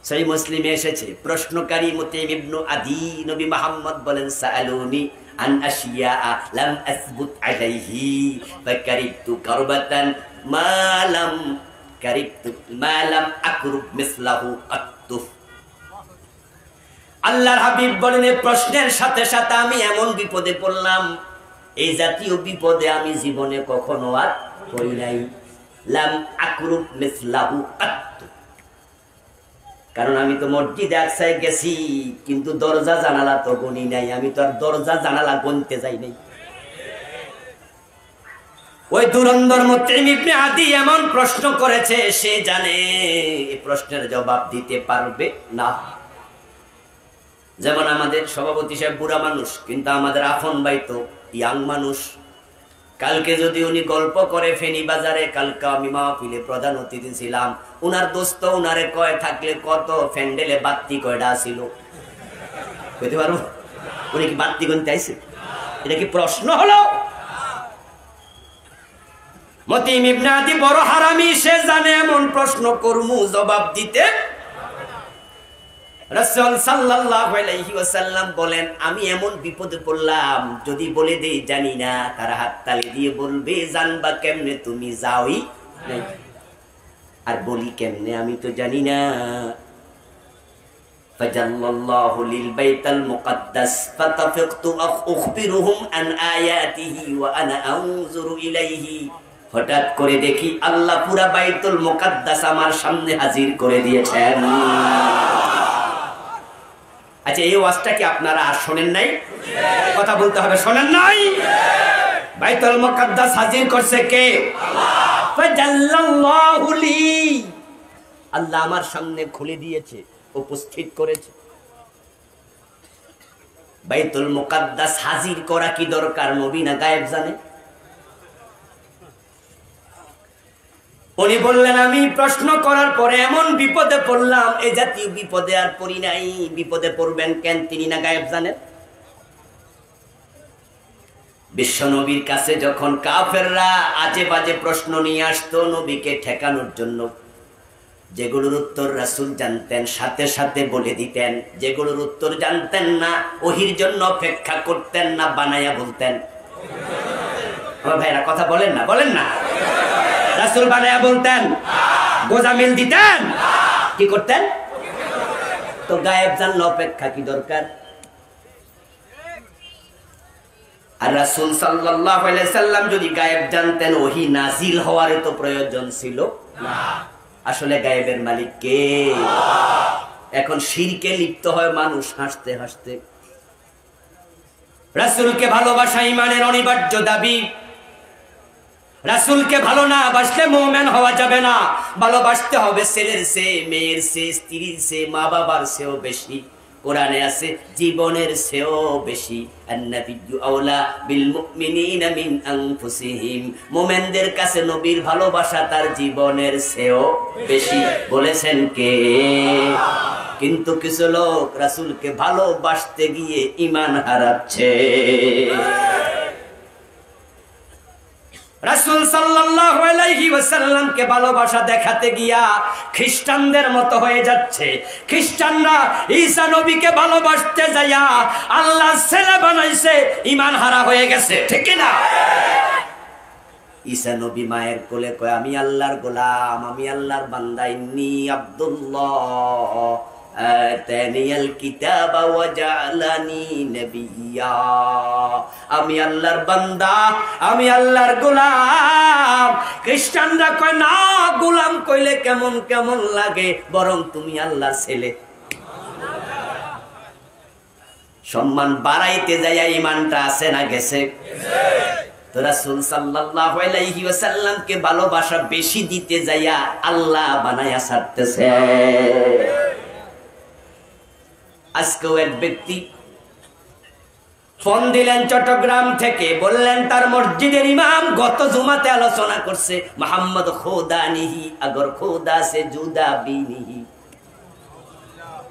সহিহ মুসলিমে এসেছে, প্রশ্নকারী মুতিম ইবনে আদি নবী মুহাম্মদ বলেন, সাআলুনি আন আশিয়া লাম আসবুত আলাইহি ফাকারিতু কারবাতান মা লাম আকরুব মিসলাহু আত্তু। আল্লাহর হাবিব বলেন, এই প্রশ্নের সাথে সাথে আমি এমন বিপদে পড়লাম, এই জাতীয় বিপদে আমি জীবনে কখনো আর পড়ি নাই। লাম আকরুব মিসলাহু আত্তু, কারণ আমি তো মসজিদে আকসায় গেছি কিন্তু দরজা জানালা তো গনি নাই, আমি তো আর দরজা জানালা গনতে যাই নাই। ওই দুরন্দর মুতিম ইবনে আদি এমন প্রশ্ন করেছে, সে জানে এই প্রশ্নের জবাব দিতে পারবে না। যেমন আমাদের সভাপতি সাহেব বুড়া মানুষ, কিন্তু আমাদের আফন ভাই তো ইয়াং মানুষ। কালকে যদি উনি গল্প করে ফেনী বাজারে, কালকে আমি মাহফিলে প্রধান অতিথি ছিলাম, উনার দোস্ত উনারে কয় থাকলে কত ফ্যান্ডেলে বাত্তি কয়টা ছিল কইতে পারবো? উনি কি বাত্তি গুনতে আইছে? এটা কি প্রশ্ন হলো? মুতিম ইবনে আদি বড় হারামি, সে জানে এমন প্রশ্ন করমু জবাব দিতে। রাসূল সাল্লাল্লাহু আলাইহি ওয়াসাল্লাম বলেন, আমি এমন বিপদে পড়লাম, যদি বলে দেই জানি না, তারা হাত তালি দিয়ে বলবে জানবা কেমনে তুমি যাওই নাই, আর বলি কেমনে আমি তো জানি না। ফাজাল্লাল্লাহু লিল বাইতাল মুকদ্দাস ফাতাফাকতু আখবিরুহুম আন আয়াতিহি ওয়া আনা আনজুরু ইলাইহি। হঠাৎ করে দেখি আল্লাহ পুরা বাইতুল মুকদ্দাস আমার সামনে হাজির করে দিয়েছেন। আচ্ছা, এই ওয়াজটা কি আপনারা আর শোনেন নাই? কথা বলতে হবে, শোনেন নাই? বাইতুল মুকদ্দাস হাজির করছে কে? আল্লাহ। ফাজাল্লাল্লাহু লি, আল্লাহ আমার সামনে খুলে দিয়েছে, উপস্থিত করেছে। বাইতুল মুকদ্দাস হাজির করা কি দরকার? নবী না গায়েব জানে? উনি বললেন, আমি প্রশ্ন করার পরে এমন বিপদে পড়লাম, এই জাতীয় বিপদে আর পড়ি নাই। বিপদে পড়বেন কেন? তিনি না গায়েব জানেন? বিশ্ব নবীর কাছে যখন কাফেররা আজে বাজে প্রশ্ন নিয়ে আসতো নবীকে ঠেকানোর জন্য, যেগুলোর উত্তর রাসূল জানতেন সাথে সাথে বলে দিতেন, যেগুলোর উত্তর জানতেন না ওহির জন্য অপেক্ষা করতেন না, বানায়া বলতেন। আমার ভাইরা কথা বলেন না, বলেন না? রাসূল বানায়া বলতেন, গোজামিল দিতেন, কি করতেন? তো গায়েব জানলে অপেক্ষা কি দরকার? আর রাসূল সাল্লাল্লাহু আলাইহি সাল্লাম যদি গায়েব জানতেন, ওহী নাজিল হওয়ার তো প্রয়োজন ছিল না। আসলে গায়েবের মালিক কে? এখন শিরকে লিপ্ত হয় মানুষ হাসতে হাসতে। রাসূলকে ভালোবাসা ঈমানের অনিবার্য দাবি। রাসূলকে ভালো না বাসলে মুমিন হওয়া যাবে না। ভালোবাসতে হবে ছেলের চেয়ে, মেয়ের চেয়ে, স্ত্রীর চেয়ে, মা বাবার চেয়েও বেশি। কোরআনে আছে জীবনের চেয়েও বেশি। আন-নাবিয়্যু আওলা বিল মুমিনিনা মিন আনফুসিহিম। মুমিনদের কাছে নবীর ভালোবাসা তার জীবনের চেয়েও বেশি, বলেছেন কে? কিন্তু কিছু লোক রাসূলকে ভালোবাসতে গিয়ে ঈমান হারাচ্ছে। রাসূল সাল্লাল্লাহু আলাইহি ওয়াসাল্লামকে ভালোবাসা দেখাতে গিয়া খ্রিস্টানদের মতো হয়ে যাচ্ছে। খ্রিস্টানরা ঈসা নবীকে ভালোবাসতে যাইয়া আল্লাহ ছেলে বানাইছে, ঈমান হারা হয়ে গেছে, ঠিক না? ঈসা নবী মায়ের কোলে কয় আমি আল্লাহর গোলাম, আমি আল্লাহর বান্দা, ইন্নী আব্দুল্লাহ আতানিয়াল কিতাবা ওয়া জাআলানি নবিয়্যা, আমি আল্লাহর বান্দা, আমি আল্লাহর গোলাম। খ্রিস্টানরা কয় না, গোলাম কইলে কেমন কেমন লাগে, বরং তুমি আল্লাহর ছেলে। সম্মান বাড়াইতে যাইয়া ইমানটা আছে না গেছে? তো রাসূল সাল্লাল্লাহু আলাইহি ওয়াসাল্লামকে ভালোবাসা বেশি দিতে যাইয়া আল্লাহ বানায়া ছাড়তেছে। আজকেও এক ব্যক্তি ফোন দিলেন চট্টগ্রাম থেকে, বললেন তার মসজিদের ইমাম গত জুমাতে আলোচনা করছে মুহাম্মদ খোদা নিহি আগর খোদা সে জুদা বিনিহি।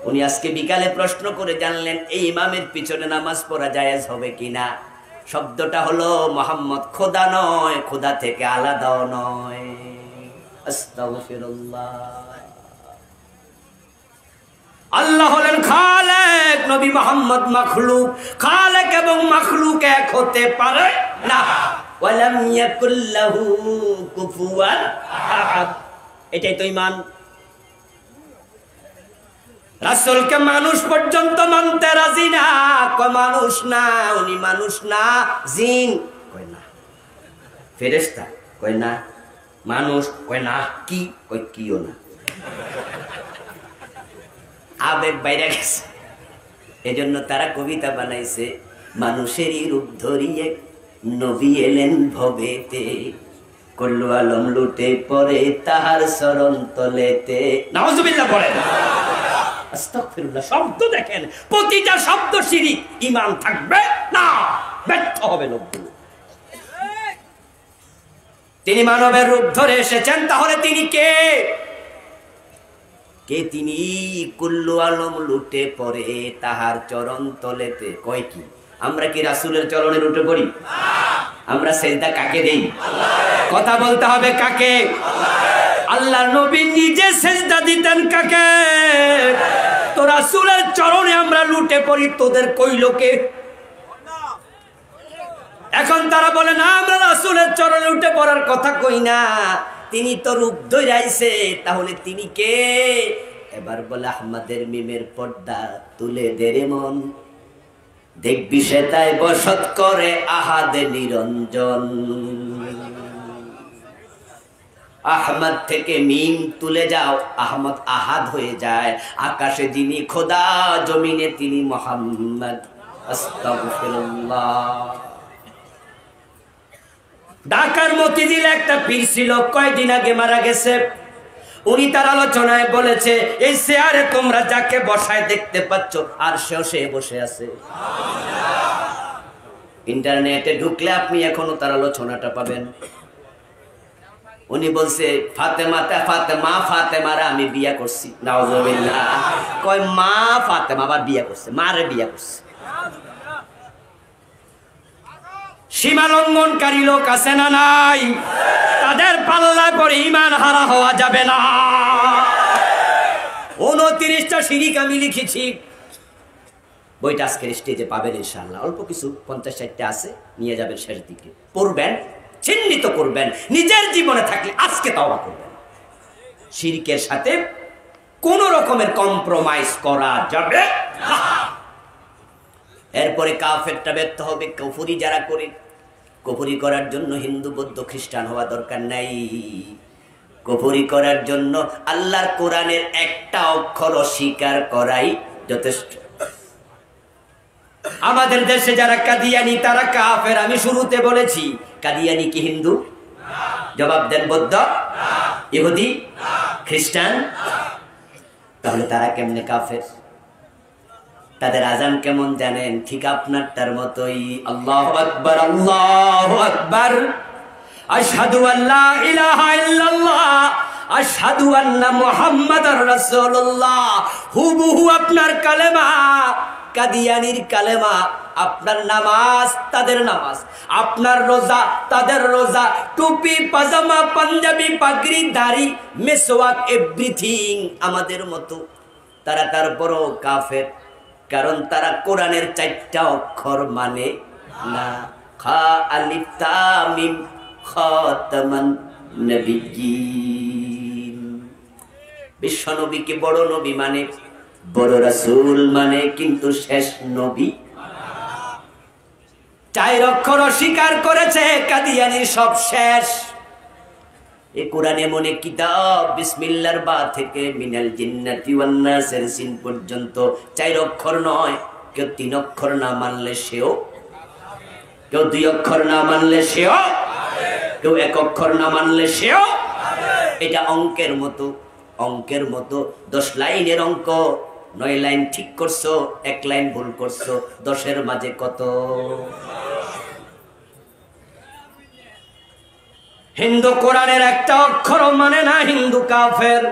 উনি আজকে বিকালে প্রশ্ন করে জানলেন এই ইমামের পিছনে নামাজ পড়া জায়েজ হবে কিনা। শব্দটা হলো মুহাম্মদ খোদা নয়, খোদা থেকে আলাদাও নয়। আস্তাগফিরুল্লাহ। আল্লাহ হলেন খালেক, নবী মুহাম্মদ মাখলুক। খালেক এবং মাখলুক এক হতে পারে না। ওয়ালাম ইয়াকুল লাহু কুফুয়ান আহাদ। এটাই তো ঈমান। রাসূলকে মানুষ পর্যন্ত মানতে রাজি না। কয় মানুষ না, উনি মানুষ না, জিন। কয় না। ফেরেশতা? কয় না। মানুষ? কয় না। কি? কয় কিও না। আবেগ বাইরে গেছে, এজন্য তারা কবিতা বানাইছে, মানুষেরই রূপ ধরিয়ে নবী এলেন ভবেতে, করলো আলম লুটে পরে তাহার শরণ তলেতে। নাউজুবিল্লাহ পড়েন। আস্তাগফিরুল্লাহ। শব্দ দেখেন, প্রতিটা শব্দ শিরিক। ঈমান থাকবে না, ব্যর্থ হবে লোকগুলো। তিনি মানবের রূপ ধরে এসেছেন, তাহলে তিনি কে? কে তিনি? কুল্লু আলম লুটে পড়ে তাহার চরণ তলেতে। কয় কি আমরা কি রাসূলের চরণে লুটে পড়ি? আমরা সেজদা কাকে দেই? কথা বলতে হবে কাকে? আল্লাহর নবী নিজে সেজদা দিতেন কাকে? তো রাসূলের চরণে আমরা লুটে পড়ি, তোদের কইলো কে? এখন তারা বলে না আমরা রাসূলের চরণে লুটে পড়ার কথা কই না, তিনি তো রূপ ধরাইছে, তাহলে তিনি কে? এবার বলে আহমদের মিমের পর্দা তুলে দে রে মন, দেখবি সেটাই বসত করে আহাদে নিরঞ্জন। আহমদ থেকে মিম তুলে যাও, আহমদ আহাদ হয়ে যায়। আকাশে যিনি খোদা, জমিনে তিনি মুহাম্মদ। আস্তাগফিরুল্লাহ। ঢাকার মতিঝিলে একটা পীর ছিল, কয়েকদিন আগে মারা গেছে। উনি তার আলোচনায় বলেছে এই চেয়ারে তোমরা যাকে বসায় দেখতে পাচ্ছ, আর সেও সে বসে আছে। ইন্টারনেটে ঢুকলে আপনি এখনো তার আলোচনাটা পাবেন। উনি বলছে ফাতেমারা আমি বিয়া করছি। নাউজুবিল্লাহ। কয় মা ফাতেমা আবার বিয়া করছে, মারে বিয়া করছে। সীমা লঙ্ঘনকারী লোক আছে না নাই? তাদের পাল্লা করে ঈমান হারা হওয়া যাবে না। 29টা শিরিক আমি লিখেছি, বইটা আজকের স্টেজে পাবেন ইনশাআল্লাহ। অল্প কিছু 50-60টা আছে, নিয়ে যাবেন শেষ দিকে, পড়বেন, চিহ্নিত করবেন, নিজের জীবনে থাকলে আজকে তওবা করবেন। শিরকের সাথে কোন রকমের কম্প্রোমাইজ করা যাবে না। এরপরে কাফেরটা ব্যর্থ হবে। কুফরি যারা করে, কুফরি করার জন্য হিন্দু বৌদ্ধ খ্রিস্টান হওয়া দরকার নাই। কুফরি করার জন্য আল্লাহর কোরআনের একটা অক্ষর অস্বীকার করাই যথেষ্ট। আমাদের দেশে যারা কাদিয়ানি তারা কাফের। আমি শুরুতে বলেছি কাদিয়ানি কি হিন্দু? জবাব দেন। বৌদ্ধ? ইহুদি? খ্রিস্টান? তাহলে তারা কেমনে কাফের? তাদের আজান কেমন জানেন? ঠিক আপনারটার মতোই। আল্লাহু আকবার, আল্লাহু আকবার, আশহাদু আল্লা ইলাহা ইল্লাল্লাহ, আশহাদু আন্না মুহাম্মাদার রাসূলুল্লাহ। হুবহু আপনার কালেমা, কাদিয়ানির কালেমা। আপনার নামাজ তাদের নামাজ, আপনার রোজা তাদের রোজা, টুপি পাজামা পাঞ্জাবি পাগড়ি দাড়ি মেসওয়াক এভরিথিং আমাদের মতো। তারা তারপরও কাফের, কারণ তারা কোরআনের 4টা অক্ষর মানে না। খা আলিফ তা মিম খাতামান নবিয়্যিন। বিশ্ব নবীকে বড় নবী মানে, বড় রাসূল মানে, কিন্তু শেষ নবী। 4 অক্ষর অস্বীকার করেছে, কাদিয়ানির সব শেষ। এই কোরআন এমন এক কিতাব, বিসমিল্লাহর বা থেকে মিনাল জিন্নাতি ওয়ান নাসের সিন পর্যন্ত 4 অক্ষর নয়। কেউ 3 অক্ষর না মানলে সেও, কেউ 2 অক্ষর না মানলে সেও, কেউ 1 অক্ষর না মানলে সেও। এটা অঙ্কের মতো, অঙ্কের মতো। 10 লাইনের অঙ্ক, 9 লাইন ঠিক করছো, 1 লাইন ভুল করছো, 10-এর মাঝে কত? হিন্দু কোরআনের একটা অক্ষর মানে না, হিন্দু কাফের।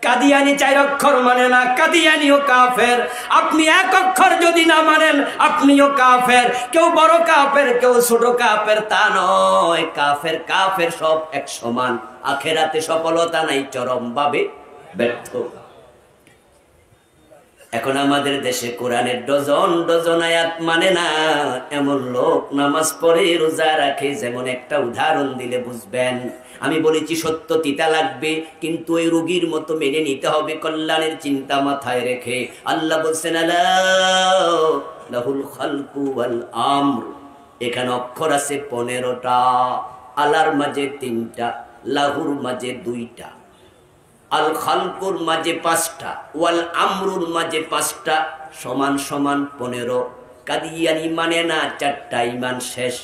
কাদিয়ানি 4 অক্ষর মানে না, কাদিয়ানিও কাফের। আপনি 1 অক্ষর যদি না মানেন, আপনিও কাফের। কেউ বড় কাফের, কেউ ছোট কাফের, তা নয়। কাফের কাফের সব এক সমান। আখেরাতে সফলতা নাই, চরম ভাবে ব্যর্থ। এখন আমাদের দেশে কোরআনের ডজন ডজন আয়াত মানে না এমন লোক নামাজ পড়ে, রোজা রাখে। যেমন একটা উদাহরণ দিলে বুঝবেন। আমি বলেছি সত্য তিতা লাগবে, কিন্তু ওই রোগীর মতো মেনে নিতে হবে, কল্যাণের চিন্তা মাথায় রেখে। আল্লাহ বলছেন আলা লাহুল খালকু ওয়াল আমর। এখানে অক্ষর আছে 15টা। আলার মাঝে 3টা, লাহুর মাঝে 2টা, আল খালকুর মাঝে 5টা, ওয়াল আমরুর মাঝে 5টা, সমান সমান 15। কাদিয়ানি মানে না 4টা, ইমান শেষ।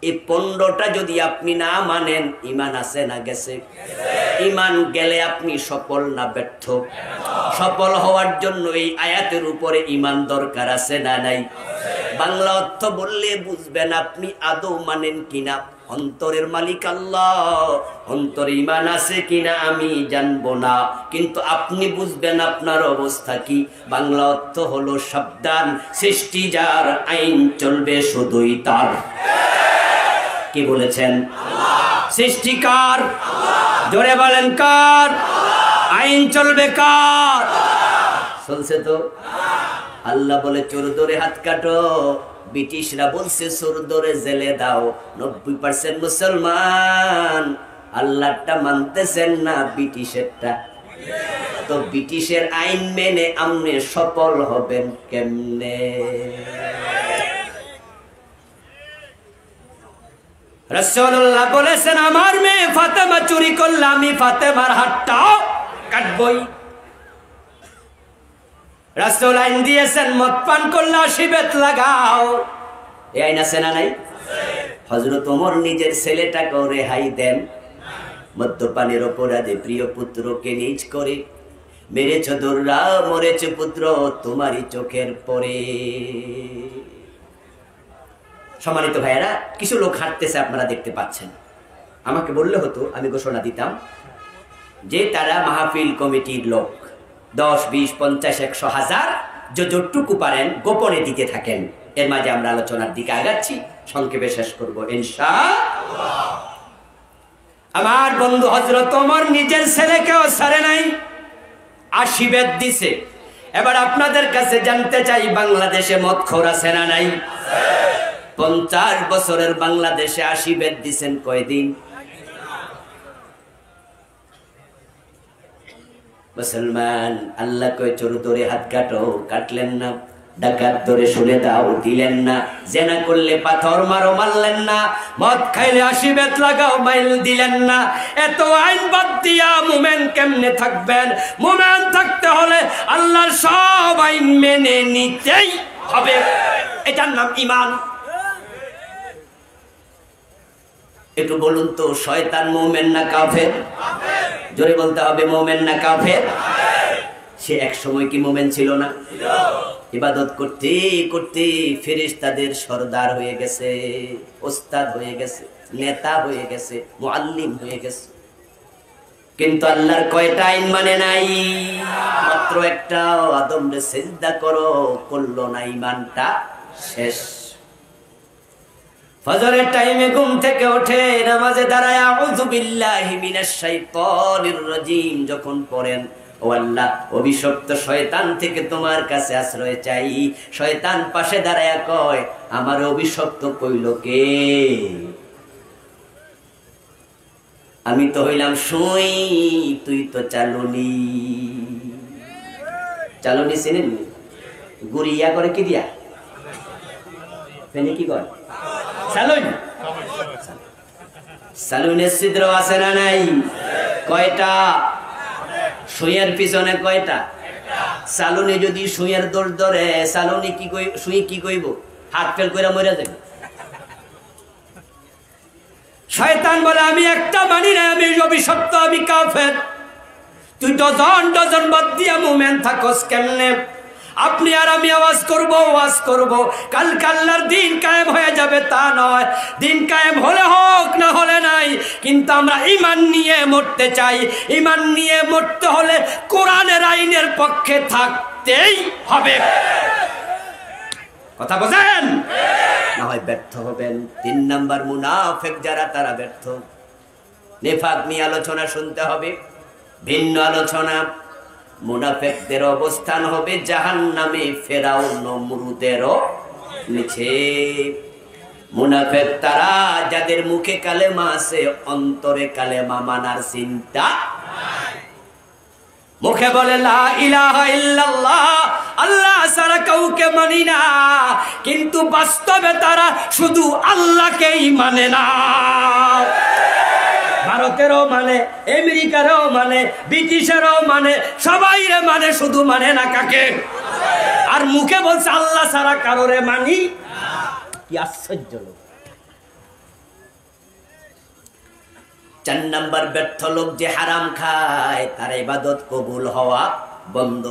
এই 15টা যদি আপনি না মানেন, ইমান আছে না গেছে? ইমান গেলে আপনি সফল না ব্যর্থ? সফল হওয়ার জন্য এই আয়াতের উপরে ইমান দরকার আছে না নাই? বাংলা অর্থ বললে বুঝবেন আপনি আদৌ মানেন কিনা। অন্তরের মালিক আল্লাহ, অন্তরে ঈমান আছে কিনা আমি জানবো না, কিন্তু আপনি বুঝবেন আপনার অবস্থা কি। বাংলা অর্থ হলো সাবধান, সৃষ্টি যার, আইন চলবে শুধুই তার। কি বলেছেন? সৃষ্টিকার। জোরে বলেন কার? আইন চলবে কার? চলছে তো। আল্লাহ বলে চোর ধরে হাত কাটো, ব্রিটিশরা বলছে চোর ধরে জেলে দাও। 90% মুসলমান আল্লাহটা মানতেছেন না, ব্রিটিশেরটা। তো ব্রিটিশের আইন মেনে আপনি সফল হবেন কেমনে? রাসূলুল্লাহ বলেছেন আমার মেয়ে ফাতেমা চুরি করলে আমি ফাতেমার হাতটাও কাটবই। রাসূল আইন দিয়েছেন মদ পান করলে 80 বেত লাগাও। এই আইন আছে না নাই? হযরত ওমর নিজের ছেলেটাকেও রেহাই দেন। মদ্যপানের অপরাধে প্রিয় পুত্রকে নিজ করে মেরেছ দোররা, মরেছ পুত্র তোমারই চোখের পরে। সম্মানিত ভাইয়েরা, কিছু লোক হাঁটতেছে, আপনারা দেখতে পাচ্ছেন। আমাকে বললে হতো, আমি ঘোষণা দিতাম যে তারা মাহফিল কমিটির লোক। 10, 20, 50, 100, 1000 যতটুকু পারেন গোপনে দিতে থাকেন। এর মাঝে আমরা আলোচনার দিকে আগাচ্ছি, সংক্ষেপে শেষ করব ইনশাআল্লাহ। আমার বন্ধু হযরত ওমর নিজের ছেলেকেও ছাড়ে নাই, 80 বেত দিছে। এবার আপনাদের কাছে জানতে চাই, বাংলাদেশে মদখোর আছে না নাই? 50 বছরের বাংলাদেশে 80 বেত দিছেন কয়দিন? মুসলমান, আল্লাহ কয় চোর ধরে হাত কাটো, কাটলেন না। ডাকাত ধরে শুনে দাও, দিলেন না। জেনা করলে পাথর মারো, মারলেন না। মদ খাইলে 80 বেত লাগাও, মাইল দিলেন না। এত আইন বাদ দিয়া মুমিন কেমনে থাকবেন? মুমিন থাকতে হলে আল্লাহর সব আইন মেনে নিতেই হবে। এটার নাম ঈমান। একটু বলুন তো, শয়তান মুমিন না কাফের? জোরে বলতে হবে, মুমিন না কাফের? সে এক সময় কি মুমিন ছিল না? ইবাদত করতে করতে ফেরেশতাদের সরদার হয়ে গেছে, ওস্তাদ হয়ে গেছে, নেতা হয়ে গেছে, মুআল্লিম হয়ে গেছে। কিন্তু আল্লাহর কয়টা আইন মানে নাই? মাত্র একটা, আদমরে সিজদা করো, করলো না, ঈমানটা শেষ। ফজরের টাইমে ঘুম থেকে ওঠে, নামাজে দাঁড়ায় আউযু বিল্লাহি মিনাশ শাইতানির রাজিম যখন পড়েন, ও আল্লাহ, অভিশপ্ত শয়তান থেকে তোমার কাছে আশ্রয় চাই। শয়তান পাশে দাঁড়ায় কয়, আমার অভিশপ্ত কইল কে? আমি তো হইলাম সুই, তুই তো চালুনি। চালুনি চিনেন? গুড়িয়া করে কি দিয়া ফেনে কি করে? চালুন। সালুনের ছিদ্র আছে না নাই? কয়টা? সুইয়ের পিছনে কয়টা? সালুনি যদি সুইয়ের দোষ ধরে, সালুনি কি সুই কি কইব? হাত ফেল করে মরে যাবে। শয়তান বলে আমি একটা মানি না, আমি অভিশপ্ত, আমি কাফের। তুই ডজন ডজন বাদ দিয়া মুমেন থাকস কেমনে? আপনি আর আমি আওয়াজ করব কাল আল্লাহর দিন কায়েম হয়ে যাবে তা নয়। দিন কায়েম হলে হোক, না হলে নাই, কিন্তু আমরা ঈমান নিয়ে মরতে চাই। ঈমান নিয়ে মরতে হলে কোরআনের আইনের পক্ষে থাকতেই হবে। কথা বোঝেন? না হয় ব্যর্থ হবেন। 3 নাম্বার মুনাফিক যারা, তারা ব্যর্থ। নিফাক নিয়ে আলোচনা শুনতে হবে, ভিন্ন আলোচনা। মুনাফিকদের অবস্থান হবে জাহান্নামে, ফেরাউন নমরুদেরও নিচে। মুনাফিক তারা যাদের মুখে কালেমা আছে, অন্তরে কালেমা মানার চিন্তা নাই। মুখে বলে লা ইলাহা ইল্লাল্লাহ, আল্লাহ ছাড়া কাউকে মানি না, কিন্তু বাস্তবে তারা শুধু আল্লাহকেই মানে না। ভারতেরও মানে, আমেরিকারও মানে, ব্রিটিশেরও মানে, সবাই রে মানে, শুধু মানে না কাকে? আর মুখে বলছে আল্লাহ ছাড়া কারোরে মানি। কি আশ্চর্য লোক! 4 নাম্বার ব্যর্থ লোক যে হারাম খায়, তার ইবাদত কবুল হওয়া বন্ধ।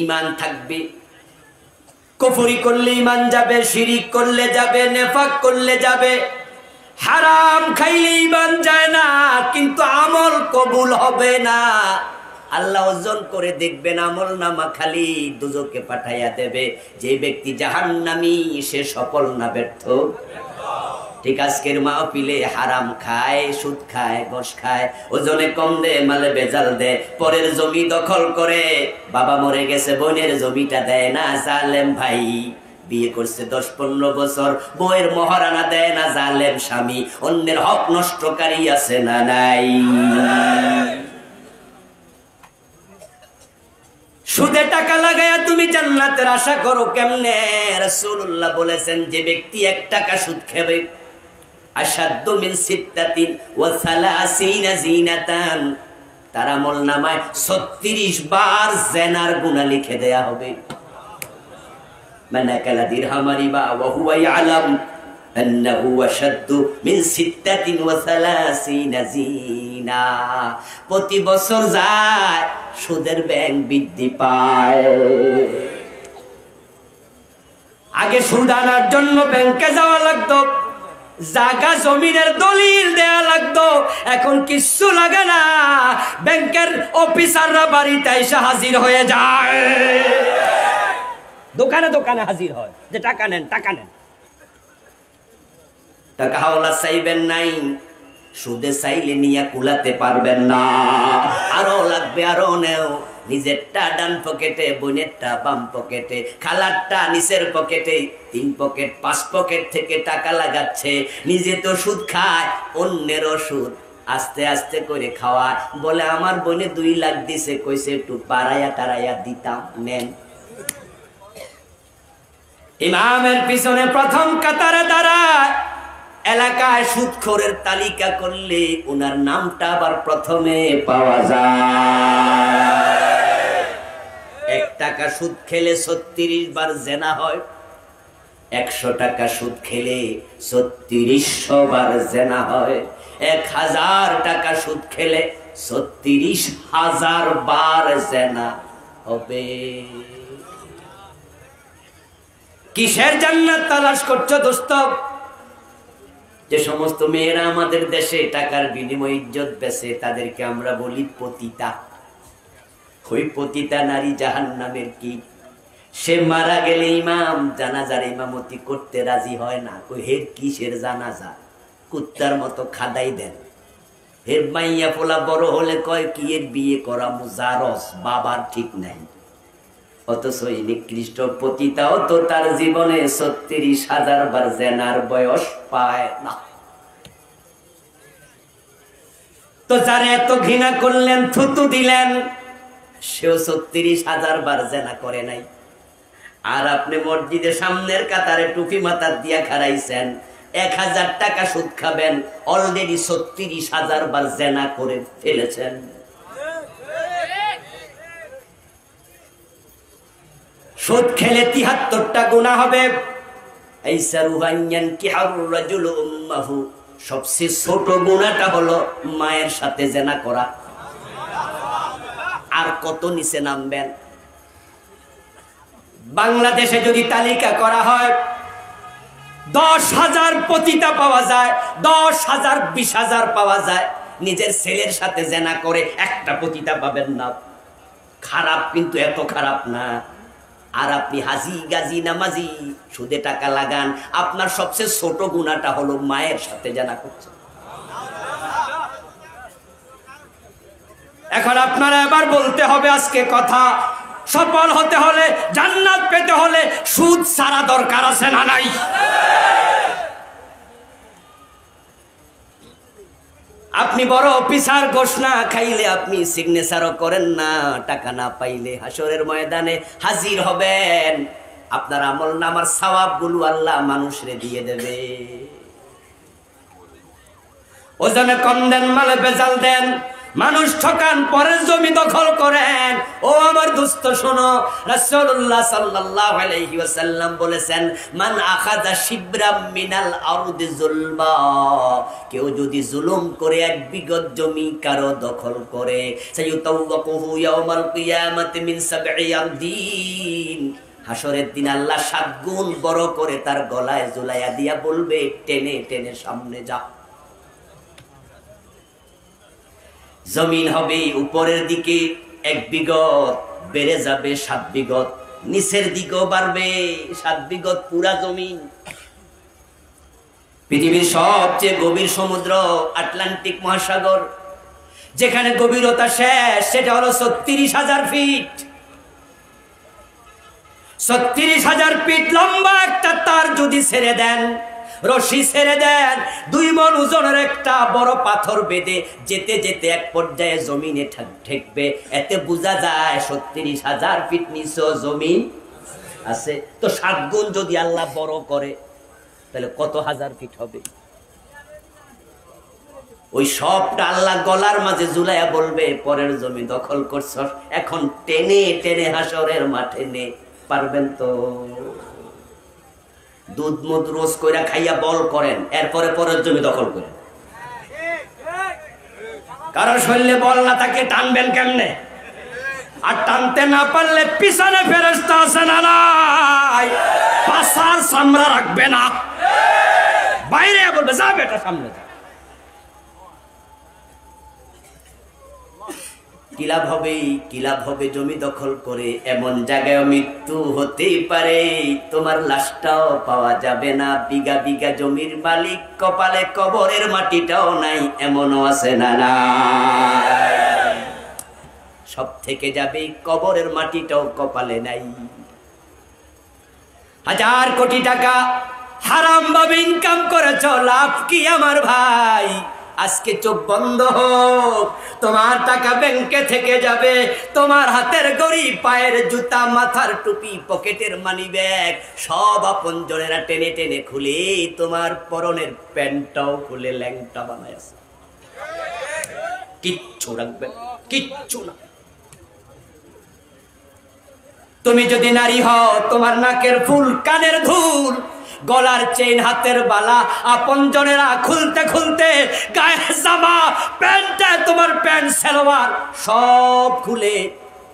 ঈমান থাকবে, কুফরি করলে ঈমান যাবে, শিরিক করলে যাবে, নেফাক করলে যাবে। হারাম খাইলে ঈমান যায় না, কিন্তু আমল কবুল হবে না। আল্লাহ ওজন করে দেখবেন, আমল নামা খালি দুজকে পাঠাইয়া দেবে। যে ব্যক্তি জাহান্নামী, সে সফল না ব্যর্থ? ঠিক আজকের মাহফিলে হারাম খায়, সুদ খায়, ঘুষ খায়, ওজনে কম দে, মালে বেজাল দে, পরের জমি দখল করে। বাবা মরে গেছে, বোনের জমিটা দেয় না, জালেম ভাই। বিয়ে করছে 10-15 বছর, বউয়ের মহারানা দেয় না, জালেম স্বামী। অন্যের হক নষ্টকারী আছে না নাই? সুদে টাকা লাগায়া তুমি জান্নাতের আশা করো কেমনে? রাসূলুল্লাহ বলেছেন, যে ব্যক্তি 1 টাকা সুদ খাবে, আশাদ্দু মিন সিত্তাতিন ওয়া সালাসিনা জিনাতান, তার আমলনামায় 36 বার জিনার গুনাহ লিখে দেয়া হবে। মানাকালা দিরহামা রিবা ওয়া হুয়া ইয়ালাম আন্নাহু আশাদ্দু মিন সিত্তাতিন ওয়া সালাসিনা জিনা। প্রতি বছর যায় সুদের ব্যাংক বৃদ্ধি পায়। আগে সুদ আনার জন্য ব্যাংকে যাওয়া লাগতো, জায়গা জমিনের দলিল দেয়া লাগতো। এখন কিচ্ছু লাগে না, ব্যাংকের অফিসাররা বাড়িতে এসে হাজির হয়ে যায়, দোকানে দোকানে হাজির হয়, যে টাকা নেন, টাকা নেন। টাকা হাওলা চাইবেন নাই, সুদে চাইলে নিয়ে কুলাতে পারবেন না, আরো লাগবে, আরো নেও। নিজেরটা ডান পকেটে, বোনেরটা বাম পকেটে, খালারটা নিচের পকেটে, 3 পকেট 5 পকেট থেকে টাকা লাগাচ্ছে। নিজে তো সুদ খায়, অন্যেরও সুদ আস্তে আস্তে করে খাওয়ায়। বলে আমার বোনে 2 লাখ দিছে, কইছে একটু বাড়াইয়া টারাইয়া দিতাম, নেন। ইমামের পিছনে প্রথম কাতারে দাঁড়ায়, এলাকায় সুদখোরের তালিকা করলে ওনার নামটা আবার প্রথমে পাওয়া যায়। 1 টাকা সুদ খেলে 36 বার জেনা হয়, 100 টাকা সুদ খেলে 3600 বার জেনা হয়, 1000 টাকা সুদ খেলে 36,000 বার জেনা হবে। কিসের জান্নাত তালাশ করছো দোস্ত? যে সমস্ত মেয়েরা আমাদের দেশে টাকার বিনিময়ে ইজ্জত বেচে, তাদেরকে আমরা বলি পতিতা। ওই পতিতা নারী জাহান্নামের কি? সে মারা গেলে ইমাম জানাজার ইমামতি করতে রাজি হয় না। কই হের কিসের জানাজা? কুত্তার মতো খাদাই দেন। হের মাইয়া পোলা বড় হলে কয় কি এর বিয়ে করা মুজারস, বাবার ঠিক নাই। অথচ এই নিকৃষ্ট পতিতাও তো তার জীবনে 36,000 বার জেনার বয়স পায় না। তো যারা এত ঘৃণা করলেন, থুতু দিলেন, সেও 36,000 বার জেনা করে নাই। আর আপনি মসজিদের সামনের কাতারে টুপি মাথার দিয়া খাড়াইছেন, 1000 টাকা সুদ খাবেন, অলরেডি 36,000 বার জেনা করে ফেলেছেন। সুদ খেলে 73টা গুনাহ হবে। সবচেয়ে ছোট গুনাহটা হলো মায়ের সাথে জেনা করা। আর কত নিচে নামবেন? বাংলাদেশে যদি তালিকা করা হয়, 10,000 পতিতা পাওয়া যায়, 10,000 20,000 পাওয়া যায়। নিজের ছেলের সাথে জেনা করে একটা পতিতা পাবেন না। খারাপ, কিন্তু এত খারাপ না। আর আপনি হাজি গাজি নামাজি সুদে টাকা লাগান, আপনার সবচেয়ে ছোট গুনাহটা হলো মায়ের সাথে জেনা করছেন। এখন আপনারা এবার বলতে হবে, আজকে কথা সফল হতে হলে, জান্নাত পেতে হলে সুদ ছাড়া দরকার আছে না নাই? আপনি বড় অফিসার, ঘোষণা খাইলে আপনি সিগনেচারও করেন না, টাকা না পাইলে হাসরের ময়দানে হাজির হবেন। আপনার আমল নামার সওয়াবগুলো আল্লাহ মানুষরে দিয়ে দেবে। ওজনে কম দেন, মালে বেজাল দেন, মানুষ ঠকান, পরের জমি দখল করেন। ও আমার দোস্ত শোনো, রাসূলুল্লাহ সাল্লাল্লাহু আলাইহি ওয়াসাল্লাম বলেছেন, মান আখাযা শিবরাম মিনাল আরদি যুলমা, কেউ যদি জুলুম করে 1 বিঘত জমি কারো দখল করে, সাইয়ুতাওয়াকুহু ইয়াউমাল কিয়ামাতি মিন 7 আরদিন, হাসরের দিন আল্লাহ 7 গুণ বড় করে তার গলায় ঝুলাইয়া দিয়া বলবে, টেনে টেনে সামনে যা। জমিন হবে উপরের দিকে 1 বিঘত, বেড়ে যাবে 7 বিঘত, নিচের দিকেও বাড়বে 7 বিঘত পুরা জমিন। পৃথিবীর সবচেয়ে গভীর সমুদ্র আটলান্টিক মহাসাগর, যেখানে গভীরতা শেষ, সেটা হলো 36,000 ফিট। 36,000 ফিট লম্বা একটা তার যদি ছেড়ে দেন, রশি ছেড়ে দেন, 2 মণ ওজনের একটা বড় পাথর বেঁধে যেতে যেতে এক পর্যায়ে জমিনে ঠেকবে। এতে বোঝা যায় 36,000 ফিট নিচে জমিন আছে। তো 7 গুণ যদি আল্লাহ বড় করে, তাহলে কত হাজার ফিট হবে? ওই সবটা আল্লাহ গলার মাঝে ঝুলাইয়া বলবে, পরের জমি দখল করছ, এখন টেনে টেনে হাসরের মাঠে নে। পারবেন তো? দুধ মুধ রোজ কইরা খাইয়া বল করেন, এরপরে পরের জমি দখল করেন। কারণ শরীরে বল না থাকে, টানবেন কেমনে? আর টানতে না পারলে পিছনে ফেরেশতা আছে না নাই? পাছার চামড়া রাখবে না, বাইরে বলবে, যা বেটা সামনে যা। কি লাভ হবে জমি দখল করে? এমন জায়গায় মৃত্যু হতেই পারে, তোমার লাশটাও পাওয়া যাবে না। বিঘা বিঘা জমির মালিক, কপালে কবরের মাটিটাও নাই, এমনও আছে না না? সব থেকে যাবে, কবরের মাটিটাও কপালে নাই। 1000 কোটি টাকা হারাম ভাবে ইনকাম করেছ, লাভ কি আমার ভাই? আজকে চোখ বন্ধ হোক, তোমার টাকা ব্যাংকে থেকে যাবে, তোমার হাতের ঘড়ি, পায়ের জুতা, মাথার টুপি, পকেটের মানি ব্যাগ সব আপনজনেরা টেনে টেনে খুলে, তোমার পরনের প্যান্টটাও খুলে ল্যাংটা বানায় আছে। কিচ্ছু রাখবেন, কিচ্ছু না। তুমি যদি নারী হও, তোমার নাকের ফুল, কানের ধুল, গলার চেইন, হাতের বালা, আপনজনেরা খুলতে খুলতে গায়ের জামা, প্যান্টে, তোমার প্যান্ট সালোয়ার সব খুলে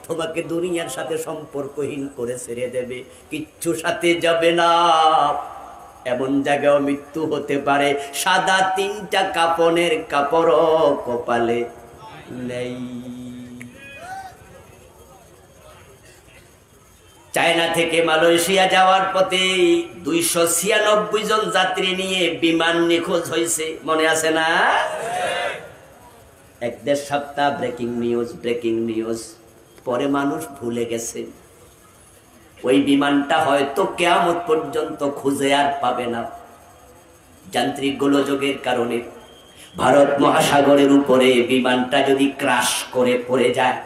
তোমাকে দুনিয়ার সাথে সম্পর্কহীন করে ছেড়ে দেবে, কিচ্ছু সাথে যাবে না। এমন জায়গায় মৃত্যু হতে পারে, সাদা 3টা কাপনের কাপড়ও কপালে নেই। চায়না থেকে মালয়েশিয়া যাওয়ার পথে 296 জন যাত্রী নিয়ে বিমান নিখোঁজ হয়েছে, মনে আছে না? 1-1.5 সপ্তাহ ব্রেকিং নিউজ, পরে মানুষ ভুলে গেছে। ওই বিমানটা হয়তো কিয়ামত পর্যন্ত খুঁজে আর পাবে না, যান্ত্রিক গোলযোগের কারণে। ভারত মহাসাগরের উপরে বিমানটা যদি ক্রাশ করে পড়ে যায়,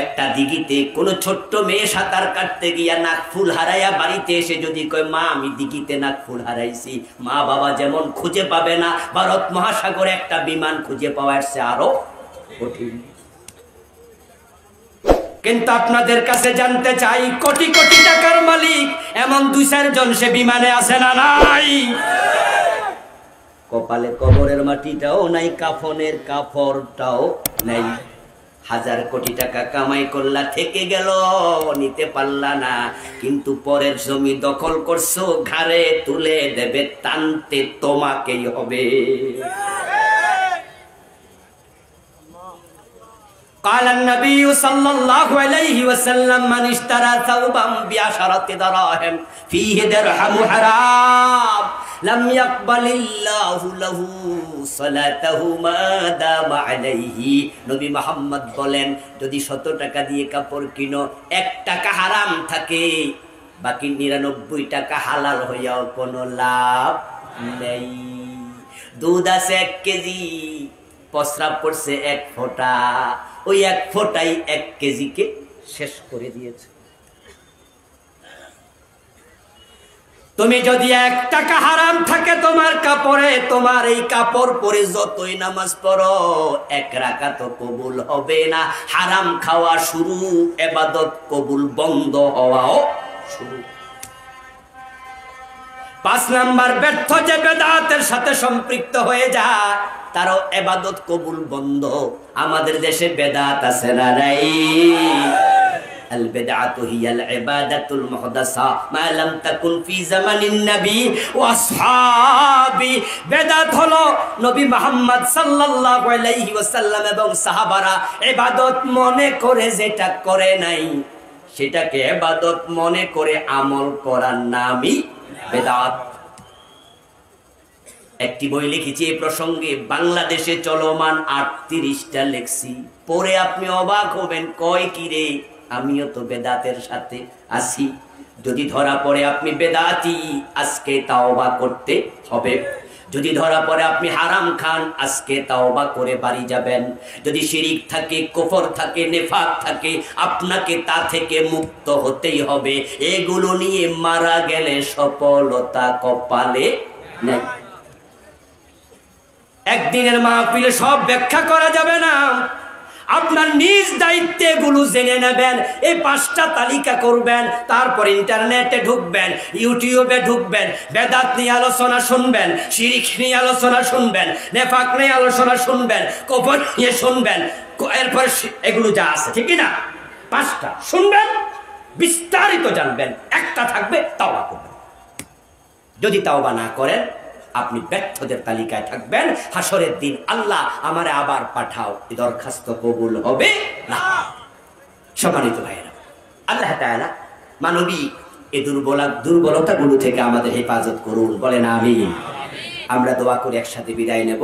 একটা দিঘিতে কোন ছোট্ট মেয়ে সাঁতার কাটতে গিয়া নাকফুল হারাইয়া বাড়িতে এসে যদি কয় মা আমি দিঘিতে নাকফুল হারাইছি, মা বাবা যেমন খুঁজে পাবে না, ভারত মহাসাগরে একটা বিমান খুঁজে পাওয়া এসছে আরো কঠিন। কিন্তু আপনাদের কাছে জানতে চাই, কোটি কোটি টাকার মালিক এমন 2-4 জন সে বিমানে আছে না নাই? কপালে কবরের মাটিটাও নাই, কাফনের কাপড়টাও নাই। 1000 কোটি টাকা কামাই করলা, থেকে গেল, নিতে পারলা না, কিন্তু পরের জমি দখল করছো, ঘাড়ে তুলে দেবে, টানতে তোমাকেই হবে। قال النبي صلى الله عليه وسلم من اشترى ثوبا ب10 دراهم فيه درهم حرام لم يقبل الله له صلاته ما دام عليه। নবী মুহাম্মদ বলেন, যদি 100 টাকা দিয়ে কাপড় কিনো, 1 টাকা হারাম থাকে, বাকি 99 টাকা হালাল হইয়াও কোনো লাভ নেই। দুধ আছে 1 কেজি, প্রস্রাব পড়ছে 1 ফোঁটা, ওই 1 ফোঁটাই 1 কেজিকে শেষ করে দিয়েছে। তুমি যদি 1 টাকা হারাম থাকে তোমার কাপড়ে, তোমার এই কাপড় পরে যতই নামাজ পড়ো 1 রাকাত কবুল হবে না। হারাম খাওয়া শুরু, ইবাদত কবুল বন্ধ হওয়াও শুরু। 5 নাম্বার ব্যর্থ যে বেদাতের সাথে সম্পৃক্ত হয়ে যায়, তারও ইবাদত কবুল বন্ধ। আমাদের দেশে বেদাত আছে না নাই? আল বিদআতু হিয়াল ইবাদাতুল মুহদাসা মা লাম তাকুন ফি জামানিন নবী ওয়া আসহাবি। বেদাত হলো নবী মুহাম্মদ সাল্লাল্লাহু আলাইহি ওয়াসাল্লাম এবং সাহাবারা ইবাদত মনে করে যেটা করে নাই, সেটাকে ইবাদত মনে করে আমল করার নামই বেদাত। একটি বই লিখেছি এই প্রসঙ্গে, বাংলাদেশে চলমান 38টা লেখছি, পরে আপনি অবাক হবেন, কয় কি রে, আমিও তো বেদাতের সাথে আছি। যদি ধরা পড়ে আপনি বেদাতি, আজকে তাওবা করতে হবে। যদি ধরা পড়ে আপনি হারাম খান, আজকে তাওবা করে বাড়ি যাবেন। যদি শিরিক থাকে, কুফর থাকে, নেফাক থাকে, আপনাকে তা থেকে মুক্ত হতেই হবে। এগুলো নিয়ে মারা গেলে সফলতা কপালে নেই। একদিনের মাহফিলে সব ব্যাখ্যা করা যাবে না, আপনার নিজ দায়িত্বে এগুলো জেনে নেবেন। এই 5টা তালিকা করবেন, তারপর ইন্টারনেটে ঢুকবেন, ইউটিউবে ঢুকবেন, বেদাত নিয়ে আলোচনা শুনবেন, শিরিক নিয়ে আলোচনা শুনবেন, নেফাক নিয়ে আলোচনা শুনবেন, কুফর নিয়ে শুনবেন, এরপর এগুলো যা আছে ঠিক না 5টা শুনবেন, বিস্তারিত জানবেন। একটা থাকবে তাওবা করবেন। যদি তাওবা না করেন, আপনি ব্যর্থদের তালিকায় থাকবেন। হাসরের দিন আল্লাহ আমারে আবার পাঠাও, এই দরখাস্ত কবুল হবে না। সম্মানিত ভাইয়েরা, আল্লাহ তাআলা মানবিক এই দুর্বলতাগুলো থেকে আমাদের হেফাজত করুন, বলেন আমিন। আমরা দোয়া করে একসাথে বিদায় নেব।